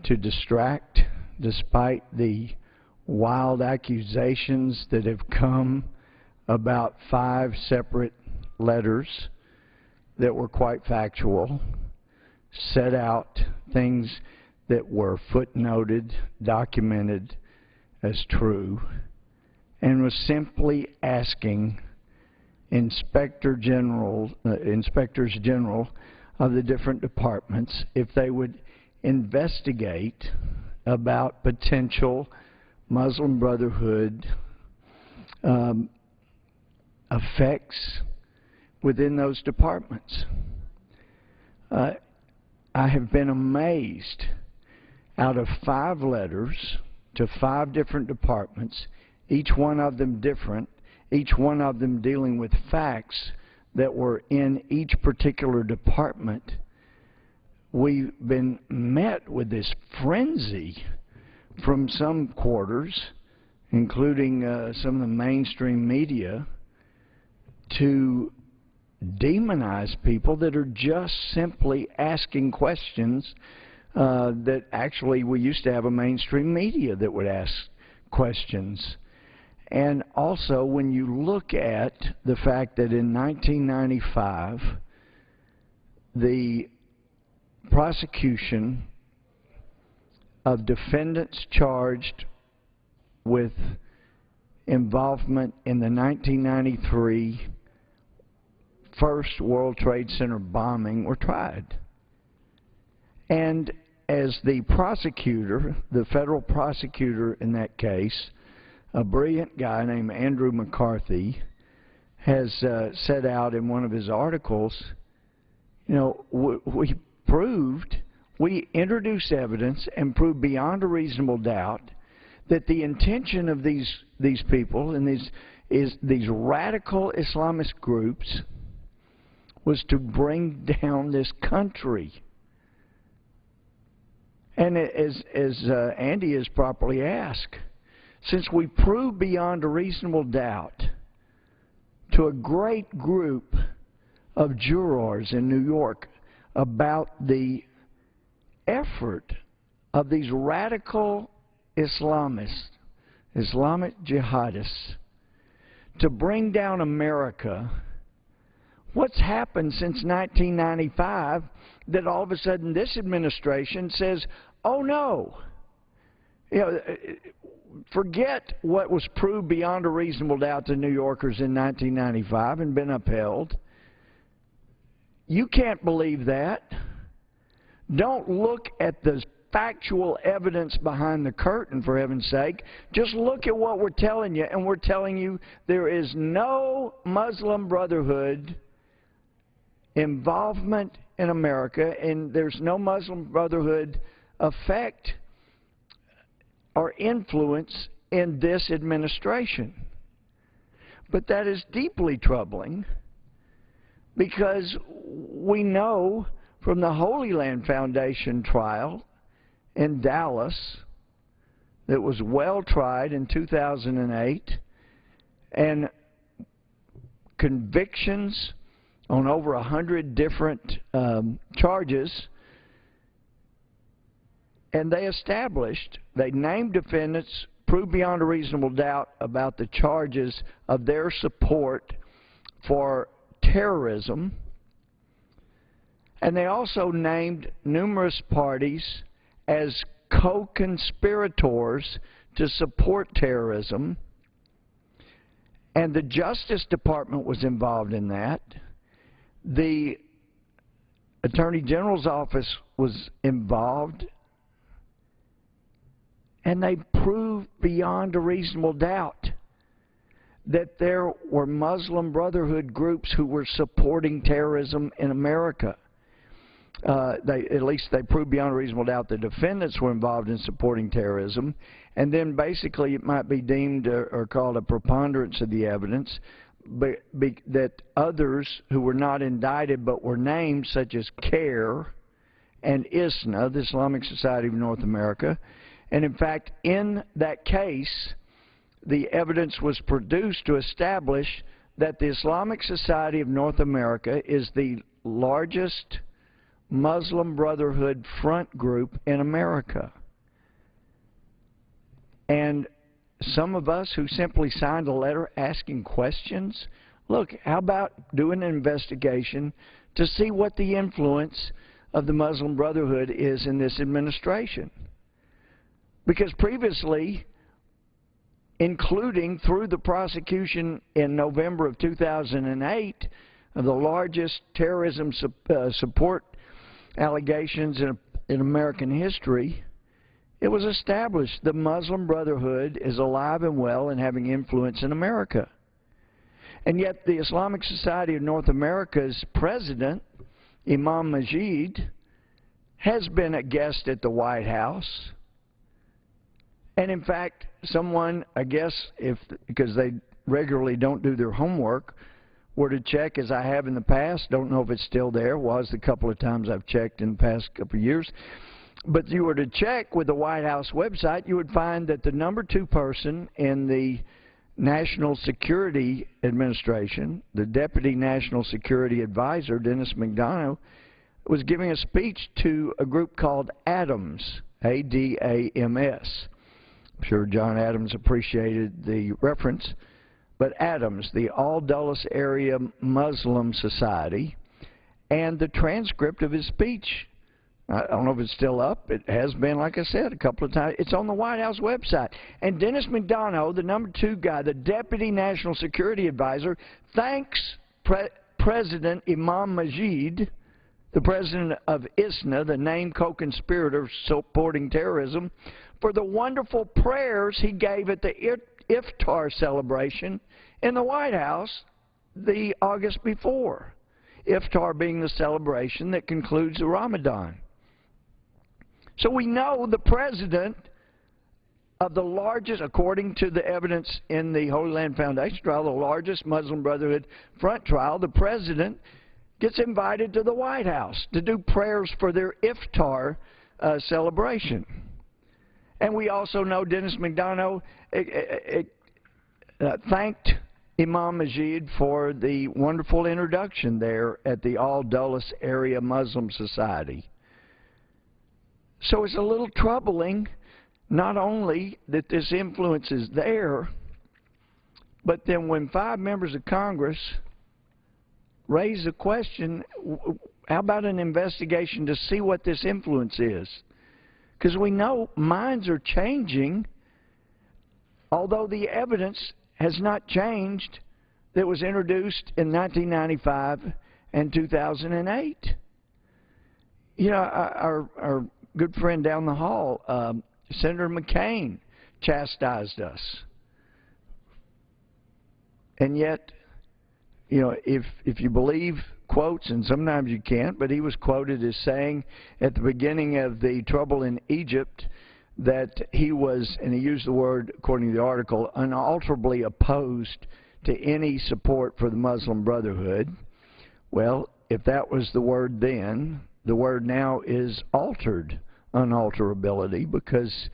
to distract, despite the wild accusations that have come about 5 separate letters that were quite factual, set out things that were footnoted, documented as true, and was simply asking inspectors general of the different departments if they would investigate about potential Muslim Brotherhood effects within those departments. I have been amazed. Out of 5 letters to 5 different departments, each one of them different, each one of them dealing with facts that were in each particular department, we've been met with this frenzy from some quarters, including some of the mainstream media, to demonize people that are just simply asking questions that actually we used to have a mainstream media that would ask questions. And also, when you look at the fact that in 1995, the prosecution of defendants charged with involvement in the 1993 first World Trade Center bombing were tried. And as the prosecutor, the federal prosecutor in that case, a brilliant guy named Andrew McCarthy, has set out in one of his articles, you know, we introduced evidence and proved beyond a reasonable doubt that the intention of these people and these radical Islamist groups was to bring down this country. And as Andy has properly asked, since we proved beyond a reasonable doubt to a great group of jurors in New York about the effort of these radical Islamists, Islamic jihadists, to bring down America, what's happened since 1995 that all of a sudden this administration says, oh no, you know, forget what was proved beyond a reasonable doubt to New Yorkers in 1995 and been upheld. You can't believe that. Don't look at the factual evidence behind the curtain, for heaven's sake. Just look at what we're telling you, and we're telling you there is no Muslim Brotherhood involvement in America, and there's no Muslim Brotherhood effect or influence in this administration. But that is deeply troubling, because we know from the Holy Land Foundation trial in Dallas that was well tried in 2008, and convictions on over 100 different charges, and they named defendants, proved beyond a reasonable doubt about the charges of their support for terrorism, and they also named numerous parties as co-conspirators to support terrorism, and the Justice Department was involved in that. The Attorney General's office was involved, and they proved beyond a reasonable doubt that there were Muslim Brotherhood groups who were supporting terrorism in America. At least they proved beyond a reasonable doubt the defendants were involved in supporting terrorism, and then basically it might be deemed or called a preponderance of the evidence that others who were not indicted but were named, such as CARE and ISNA, the Islamic Society of North America, and in fact in that case the evidence was produced to establish that the Islamic Society of North America is the largest Muslim Brotherhood front group in America. And some of us who simply signed a letter asking questions, look, how about doing an investigation to see what the influence of the Muslim Brotherhood is in this administration? Because previously, including through the prosecution in November of 2008 of the largest terrorism support allegations in American history, it was established the Muslim Brotherhood is alive and well and having influence in America. And yet the Islamic Society of North America's president, Imam Majid, has been a guest at the White House. And in fact, someone, I guess, because they regularly don't do their homework, were to check, as I have in the past, don't know if it's still there, was the couple of times I've checked in the past couple of years, but you were to check with the White House website, you would find that the number 2 person in the National Security Administration, the Deputy National Security Advisor, Dennis McDonough, was giving a speech to a group called ADAMS, A-D-A-M-S. I'm sure John Adams appreciated the reference, but ADAMS, the All Dulles Area Muslim Society, and the transcript of his speech, I don't know if it's still up. It has been, like I said, a couple of times. It's on the White House website. And Dennis McDonough, the number 2 guy, the Deputy National Security Advisor, thanks President Imam Majid, the president of ISNA, the named co-conspirator supporting terrorism, for the wonderful prayers he gave at the Iftar celebration in the White House the August before. Iftar being the celebration that concludes the Ramadan. So we know the president of the largest, according to the evidence in the Holy Land Foundation trial, the largest Muslim Brotherhood front trial, the president gets invited to the White House to do prayers for their Iftar celebration. And we also know Dennis McDonough thanked Imam Majid for the wonderful introduction there at the All Dulles Area Muslim Society. So it's a little troubling, not only that this influence is there, but then when 5 members of Congress raise the question, how about an investigation to see what this influence is? Because we know minds are changing, although the evidence has not changed that was introduced in 1995 and 2008. You know, our good friend down the hall, Senator McCain, chastised us. And yet, you know, if you believe quotes, and sometimes you can't, but he was quoted as saying at the beginning of the trouble in Egypt that he was, and he used the word, according to the article, unalterably opposed to any support for the Muslim Brotherhood. Well, if that was the word then, the word now is altered unalterability, because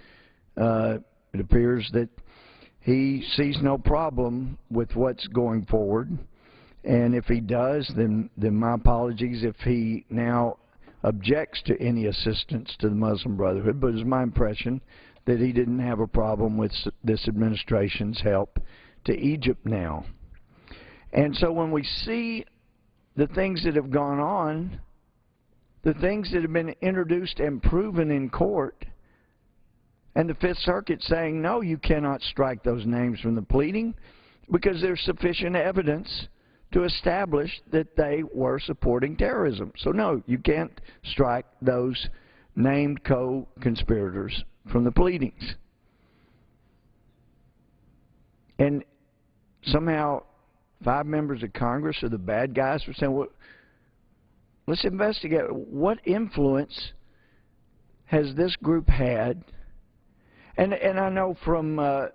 it appears that he sees no problem with what's going forward. And if he does, then my apologies if he now objects to any assistance to the Muslim Brotherhood, but it's my impression that he didn't have a problem with this administration's help to Egypt now. And so when we see the things that have gone on, the things that have been introduced and proven in court, and the Fifth Circuit saying, no, you cannot strike those names from the pleading because there's sufficient evidence to establish that they were supporting terrorism. So no, you can't strike those named co-conspirators from the pleadings. And somehow 5 members of Congress are the bad guys for saying, well, let's investigate what influence has this group had. And I know from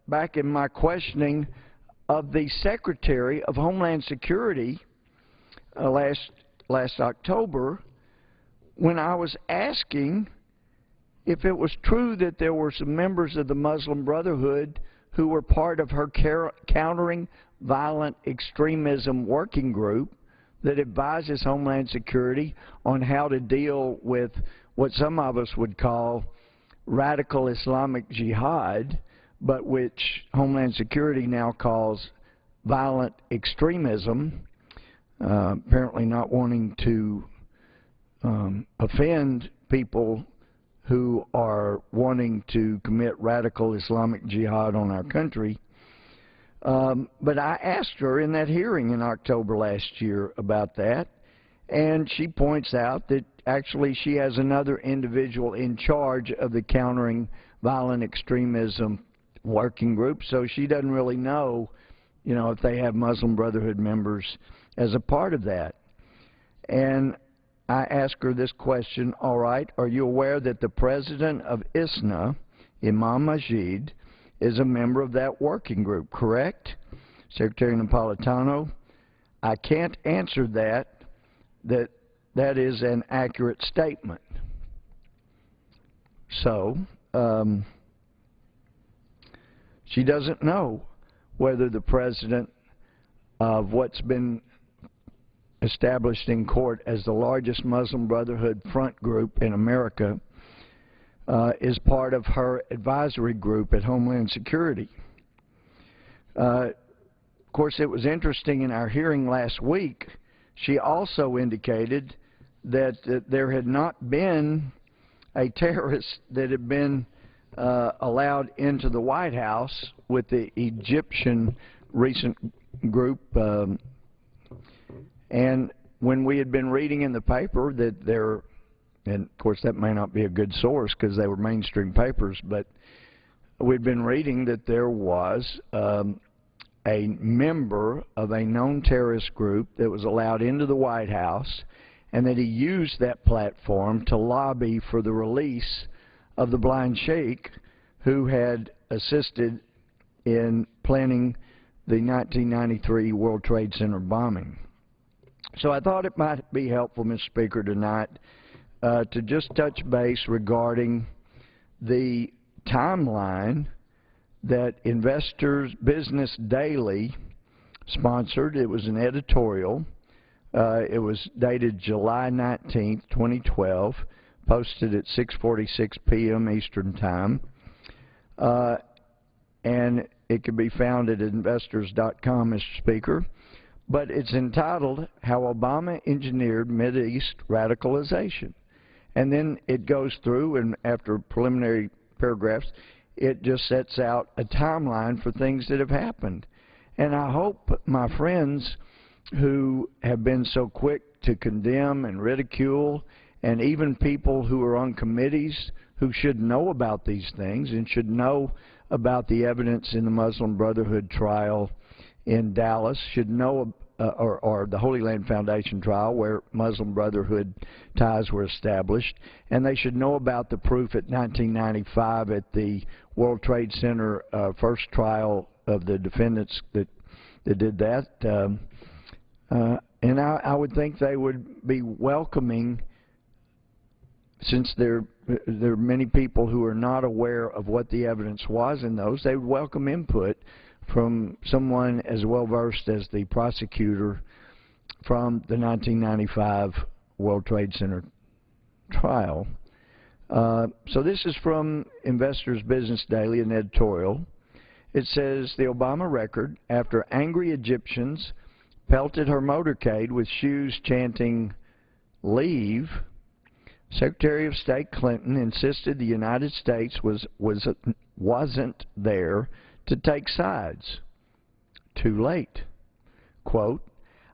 back in my questioning of the Secretary of Homeland Security last October, when I was asking if it was true that there were some members of the Muslim Brotherhood who were part of her Countering Violent Extremism working group that advises Homeland Security on how to deal with what some of us would call radical Islamic jihad, but which Homeland Security now calls violent extremism, apparently not wanting to offend people who are wanting to commit radical Islamic jihad on our country. But I asked her in that hearing in October last year about that, and she points out that actually she has another individual in charge of the Countering Violent Extremism working group, so she doesn't really know, you know, if they have Muslim Brotherhood members as a part of that. And I asked her this question, all right, are you aware that the president of ISNA, Imam Majid, is a member of that working group, correct? Secretary Napolitano, I can't answer that is an accurate statement. So, she doesn't know whether the president of what's been established in court as the largest Muslim Brotherhood front group in America is part of her advisory group at Homeland Security. Of course, it was interesting in our hearing last week, she also indicated that there had not been a terrorist that had been allowed into the White House with the Egyptian recent group. And when we had been reading in the paper that there, and of course that may not be a good source because they were mainstream papers, but we'd been reading that there was a member of a known terrorist group that was allowed into the White House and that he used that platform to lobby for the release of the blind sheikh who had assisted in planning the 1993 World Trade Center bombing. So I thought it might be helpful, Mr. Speaker, tonight to just touch base regarding the timeline that Investors Business Daily sponsored. It was an editorial. It was dated July 19th, 2012, posted at 6:46 p.m. Eastern Time. And it can be found at investors.com, Mr. Speaker. But it's entitled, How Obama Engineered Mideast Radicalization. And then it goes through, and after preliminary paragraphs, it just sets out a timeline for things that have happened. And I hope my friends who have been so quick to condemn and ridicule, and even people who are on committees who should know about these things and should know about the evidence in the Muslim Brotherhood trial in Dallas, should know, or the Holy Land Foundation trial where Muslim Brotherhood ties were established, and they should know about the proof at 1995 at the World Trade Center first trial of the defendants that did that. And I would think they would be welcoming, since there are many people who are not aware of what the evidence was in those, they would welcome input from someone as well-versed as the prosecutor from the 1995 World Trade Center trial. So this is from Investors Business Daily, an editorial. It says, the Obama record, after angry Egyptians pelted her motorcade with shoes chanting, "Leave," Secretary of State Clinton insisted the United States wasn't there to take sides. Too late. Quote,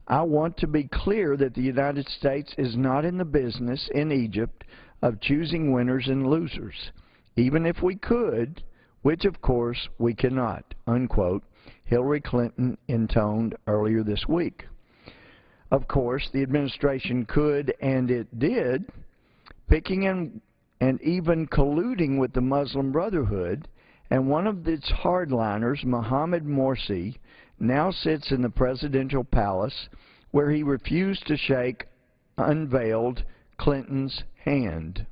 I want to be clear that the United States is not in the business in Egypt of choosing winners and losers, even if we could, which of course we cannot, unquote, Hillary Clinton intoned earlier this week. Of course, the administration could, and it did, picking and even colluding with the Muslim Brotherhood, and one of its hardliners, Mohammed Morsi, now sits in the presidential palace where he refused to shake unveiled Clinton's hand.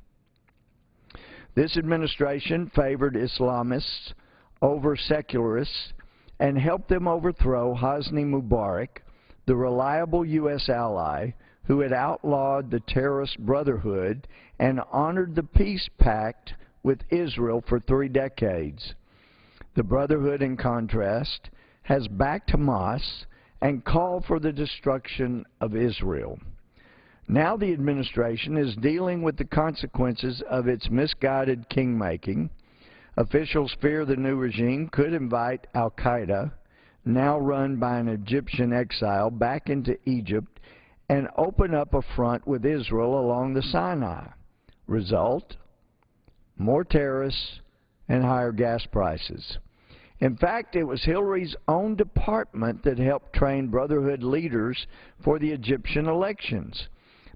This administration favored Islamists over secularists and helped them overthrow Hosni Mubarak, the reliable U.S. ally who had outlawed the terrorist Brotherhood and honored the peace pact with Israel for 3 decades. The Brotherhood, in contrast, has backed Hamas and called for the destruction of Israel. Now the administration is dealing with the consequences of its misguided king-making. Officials fear the new regime could invite al-Qaeda, now run by an Egyptian exile, back into Egypt and open up a front with Israel along the Sinai. Result? More terrorists and higher gas prices. In fact, it was Hillary's own department that helped train Brotherhood leaders for the Egyptian elections.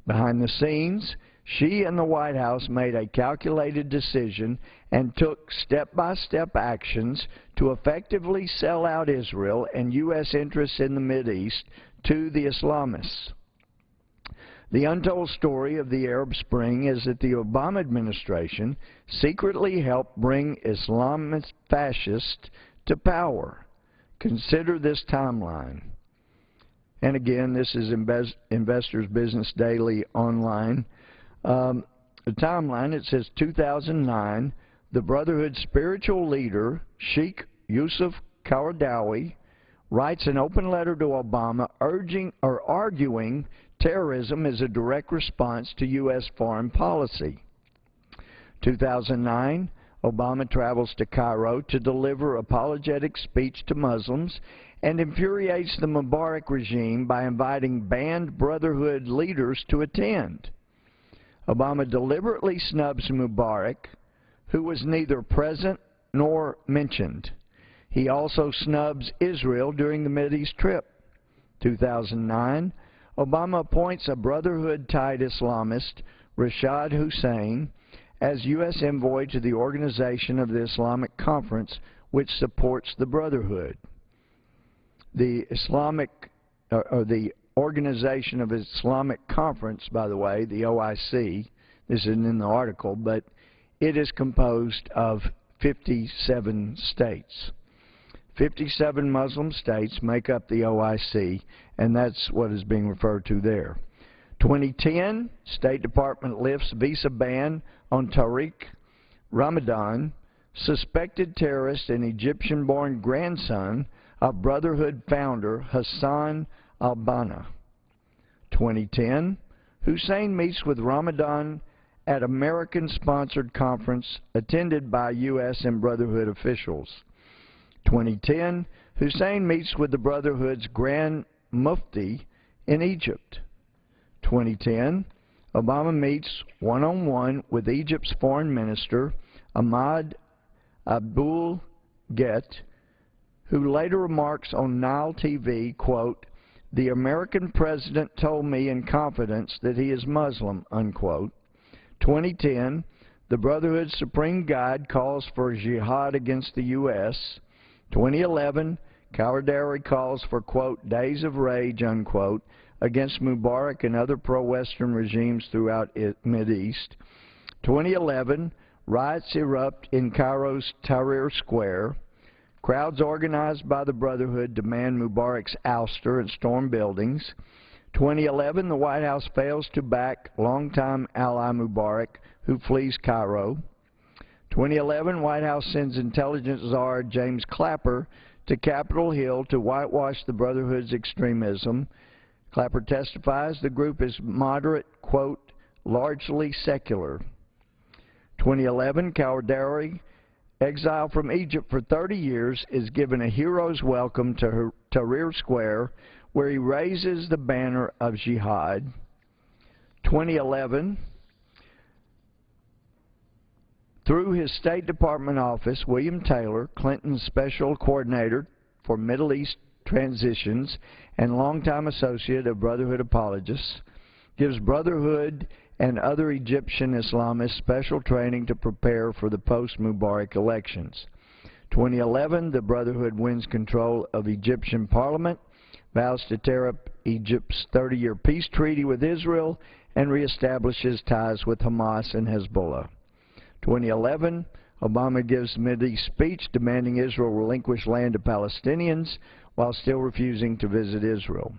Behind the scenes, she and the White House made a calculated decision and took step-by-step actions to effectively sell out Israel and U.S. interests in the Mideast to the Islamists. The untold story of the Arab Spring is that the Obama administration secretly helped bring Islamist fascists to power. Consider this timeline. And again, this is Investors Business Daily online. The timeline, it says 2009, the Brotherhood's spiritual leader, Sheikh Yusuf Qaradawi, writes an open letter to Obama arguing terrorism is a direct response to U.S. foreign policy. 2009, Obama travels to Cairo to deliver apologetic speech to Muslims and infuriates the Mubarak regime by inviting banned Brotherhood leaders to attend. Obama deliberately snubs Mubarak, who was neither present nor mentioned. He also snubs Israel during the Mideast trip. 2009, Obama appoints a Brotherhood-tied Islamist, Rashad Hussain, as U.S. envoy to the Organization of the Islamic Conference, which supports the Brotherhood. The Organization of Islamic Conference, by the way, the OIC, this isn't in the article, but it is composed of 57 states. 57 Muslim states make up the OIC, and that's what is being referred to there. 2010, State Department lifts visa ban on Tariq Ramadan, suspected terrorist and Egyptian-born grandson of Brotherhood founder Hassan al-Banna. 2010, Hussein meets with Ramadan at American-sponsored conference attended by U.S. and Brotherhood officials. 2010, Hussein meets with the Brotherhood's Grand Mufti in Egypt. 2010, Obama meets one-on-one with Egypt's foreign minister, Ahmad Abul Gheit, who later remarks on Nile TV, quote, "The American president told me in confidence that he is Muslim," unquote. 2010, the Brotherhood's Supreme Guide calls for jihad against the U.S. 2011, Qaradawi calls for, quote, "days of rage," unquote, against Mubarak and other pro-Western regimes throughout Mideast. 2011, riots erupt in Cairo's Tahrir Square. Crowds organized by the Brotherhood demand Mubarak's ouster and storm buildings. 2011, the White House fails to back longtime ally Mubarak, who flees Cairo. 2011, White House sends intelligence czar James Clapper to Capitol Hill to whitewash the Brotherhood's extremism. Clapper testifies the group is moderate, quote, "largely secular." 2011, Qaradawi, exiled from Egypt for 30 years, is given a hero's welcome to Tahrir Square, where he raises the banner of jihad. 2011, through his State Department office, William Taylor, Clinton's special coordinator for Middle East transitions and longtime associate of Brotherhood apologists, gives Brotherhood and other Egyptian Islamists special training to prepare for the post-Mubarak elections. 2011, the Brotherhood wins control of Egyptian parliament, vows to tear up Egypt's 30-year peace treaty with Israel, and reestablishes ties with Hamas and Hezbollah. 2011, Obama gives a Mideast speech demanding Israel relinquish land to Palestinians while still refusing to visit Israel.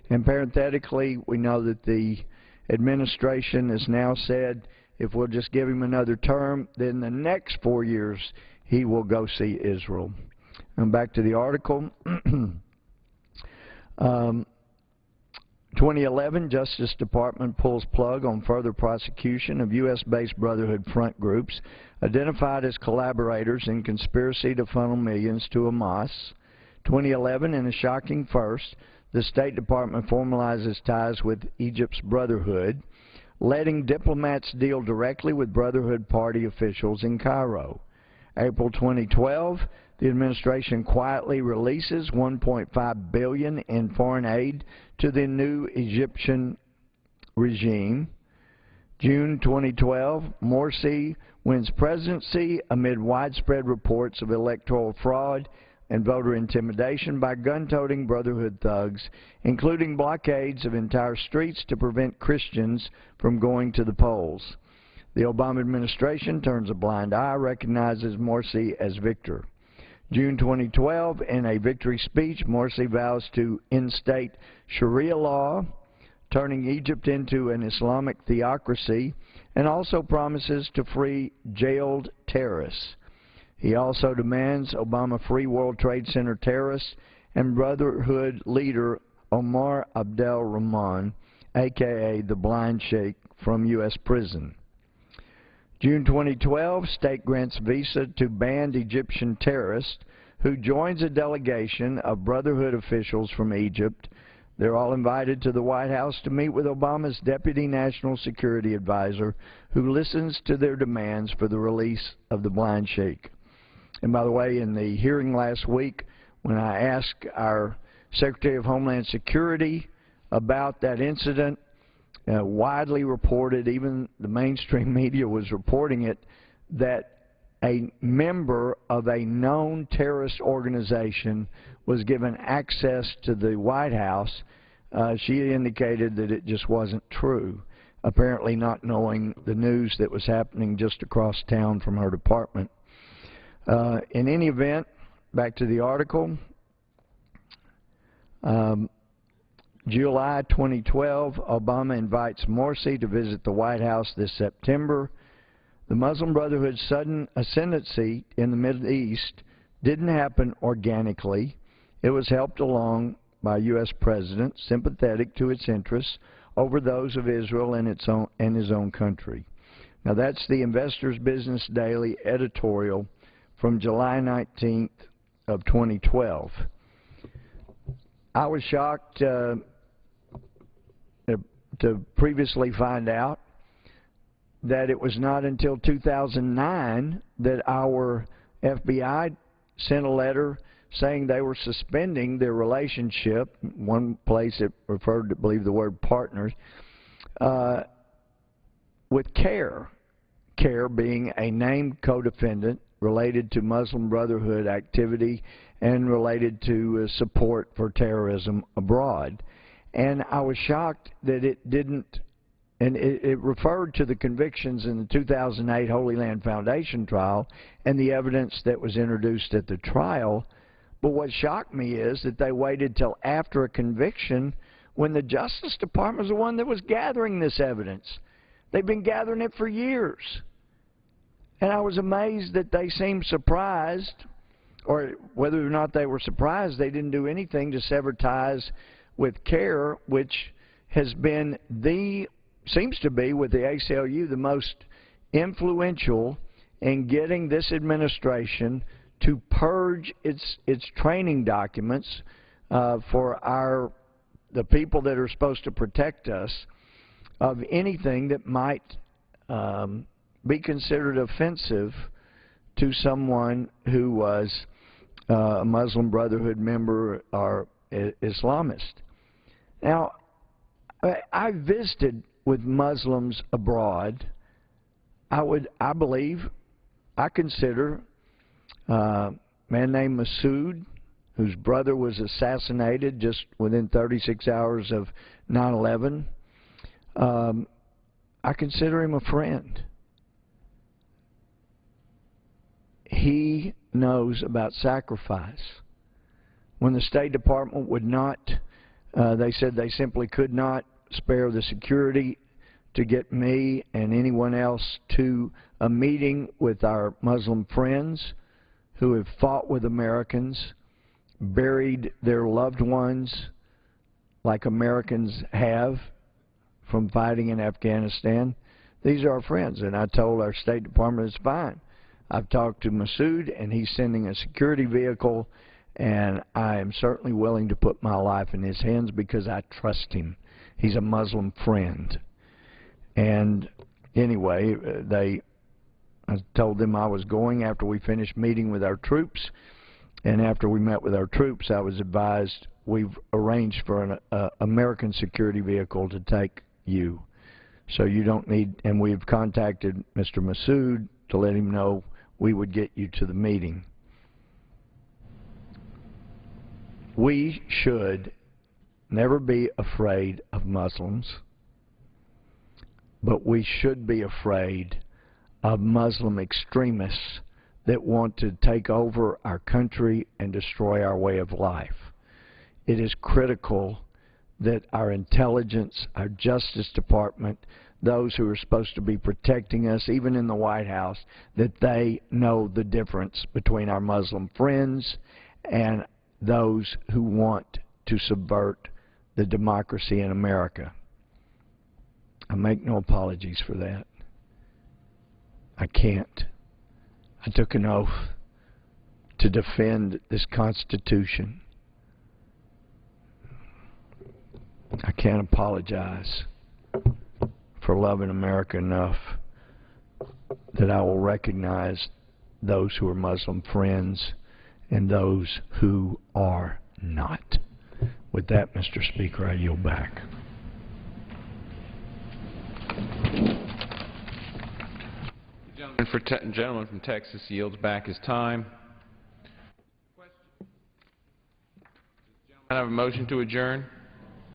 And parenthetically, we know that the administration has now said if we'll just give him another term, then the next 4 years he will go see Israel. And back to the article. 2011, Justice Department pulls plug on further prosecution of U.S.-based Brotherhood front groups identified as collaborators in conspiracy to funnel millions to Hamas. 2011, in a shocking first, the State Department formalizes ties with Egypt's Brotherhood, letting diplomats deal directly with Brotherhood Party officials in Cairo. April 2012, the administration quietly releases $1.5 billion in foreign aid to the new Egyptian regime. June 2012, Morsi wins presidency amid widespread reports of electoral fraud and voter intimidation by gun-toting Brotherhood thugs, including blockades of entire streets to prevent Christians from going to the polls. The Obama administration turns a blind eye, recognizes Morsi as victor. June 2012, in a victory speech, Morsi vows to instate Sharia law, turning Egypt into an Islamic theocracy, and also promises to free jailed terrorists. He also demands Obama free World Trade Center terrorists and Brotherhood leader Omar Abdel Rahman, a.k.a. the Blind Sheikh, from U.S. prison. June 2012, state grants visa to banned Egyptian terrorist who joins a delegation of Brotherhood officials from Egypt. They're all invited to the White House to meet with Obama's Deputy National Security Advisor, who listens to their demands for the release of the Blind Sheikh. And by the way, in the hearing last week, when I asked our Secretary of Homeland Security about that incident, widely reported, even the mainstream media was reporting it, that a member of a known terrorist organization was given access to the White House. She indicated that it just wasn't true, apparently not knowing the news that was happening just across town from her department. In any event, back to the article, July 2012, Obama invites Morsi to visit the White House this September. The Muslim Brotherhood's sudden ascendancy in the Middle East didn't happen organically. It was helped along by a U.S. president sympathetic to its interests over those of Israel and his own country. Now that's the Investor's Business Daily editorial from July 19th of 2012. I was shocked to previously find out that it was not until 2009 that our FBI sent a letter saying they were suspending their relationship. One place it referred to, I believe, the word partners, with CARE. CARE being a named co-defendant related to Muslim Brotherhood activity and related to support for terrorism abroad. And I was shocked that it didn't, and it referred to the convictions in the 2008 Holy Land Foundation trial and the evidence that was introduced at the trial. But what shocked me is that they waited till after a conviction when the Justice Department was the one that was gathering this evidence. They've been gathering it for years. And I was amazed that they seemed surprised, or whether or not they were surprised, they didn't do anything to sever ties with CARE, which has been seems to be, with the ACLU, the most influential in getting this administration to purge its training documents for the people that are supposed to protect us of anything that might be considered offensive to someone who was a Muslim Brotherhood member or Islamist. Now, I visited with Muslims abroad. I consider a man named Masood, whose brother was assassinated just within 36 hours of 9/11. I consider him a friend. He knows about sacrifice. When the State Department would not, they said they simply could not spare the security to get me and anyone else to a meeting with our Muslim friends who have fought with Americans, buried their loved ones like Americans have from fighting in Afghanistan. These are our friends, and I told our State Department it's fine. I've talked to Masood, and he's sending a security vehicle, and I am certainly willing to put my life in his hands because I trust him. He's a Muslim friend. And anyway, I told them I was going after we finished meeting with our troops, and after we met with our troops, I was advised we've arranged for an American security vehicle to take you. So you don't need, and we've contacted Mr. Massoud to let him know we would get you to the meeting. We should never be afraid of Muslims, but we should be afraid of Muslim extremists that want to take over our country and destroy our way of life. It is critical that our intelligence, our Justice Department, those who are supposed to be protecting us, even in the White House, that they know the difference between our Muslim friends and those who want to subvert the democracy in America. I make no apologies for that. I can't. I took an oath to defend this Constitution. I can't apologize for loving America enough that I will recognize those who are Muslim friends and those who are not. With that, Mr. Speaker, I yield back. The gentleman from Texas yields back his time. I have a motion to adjourn.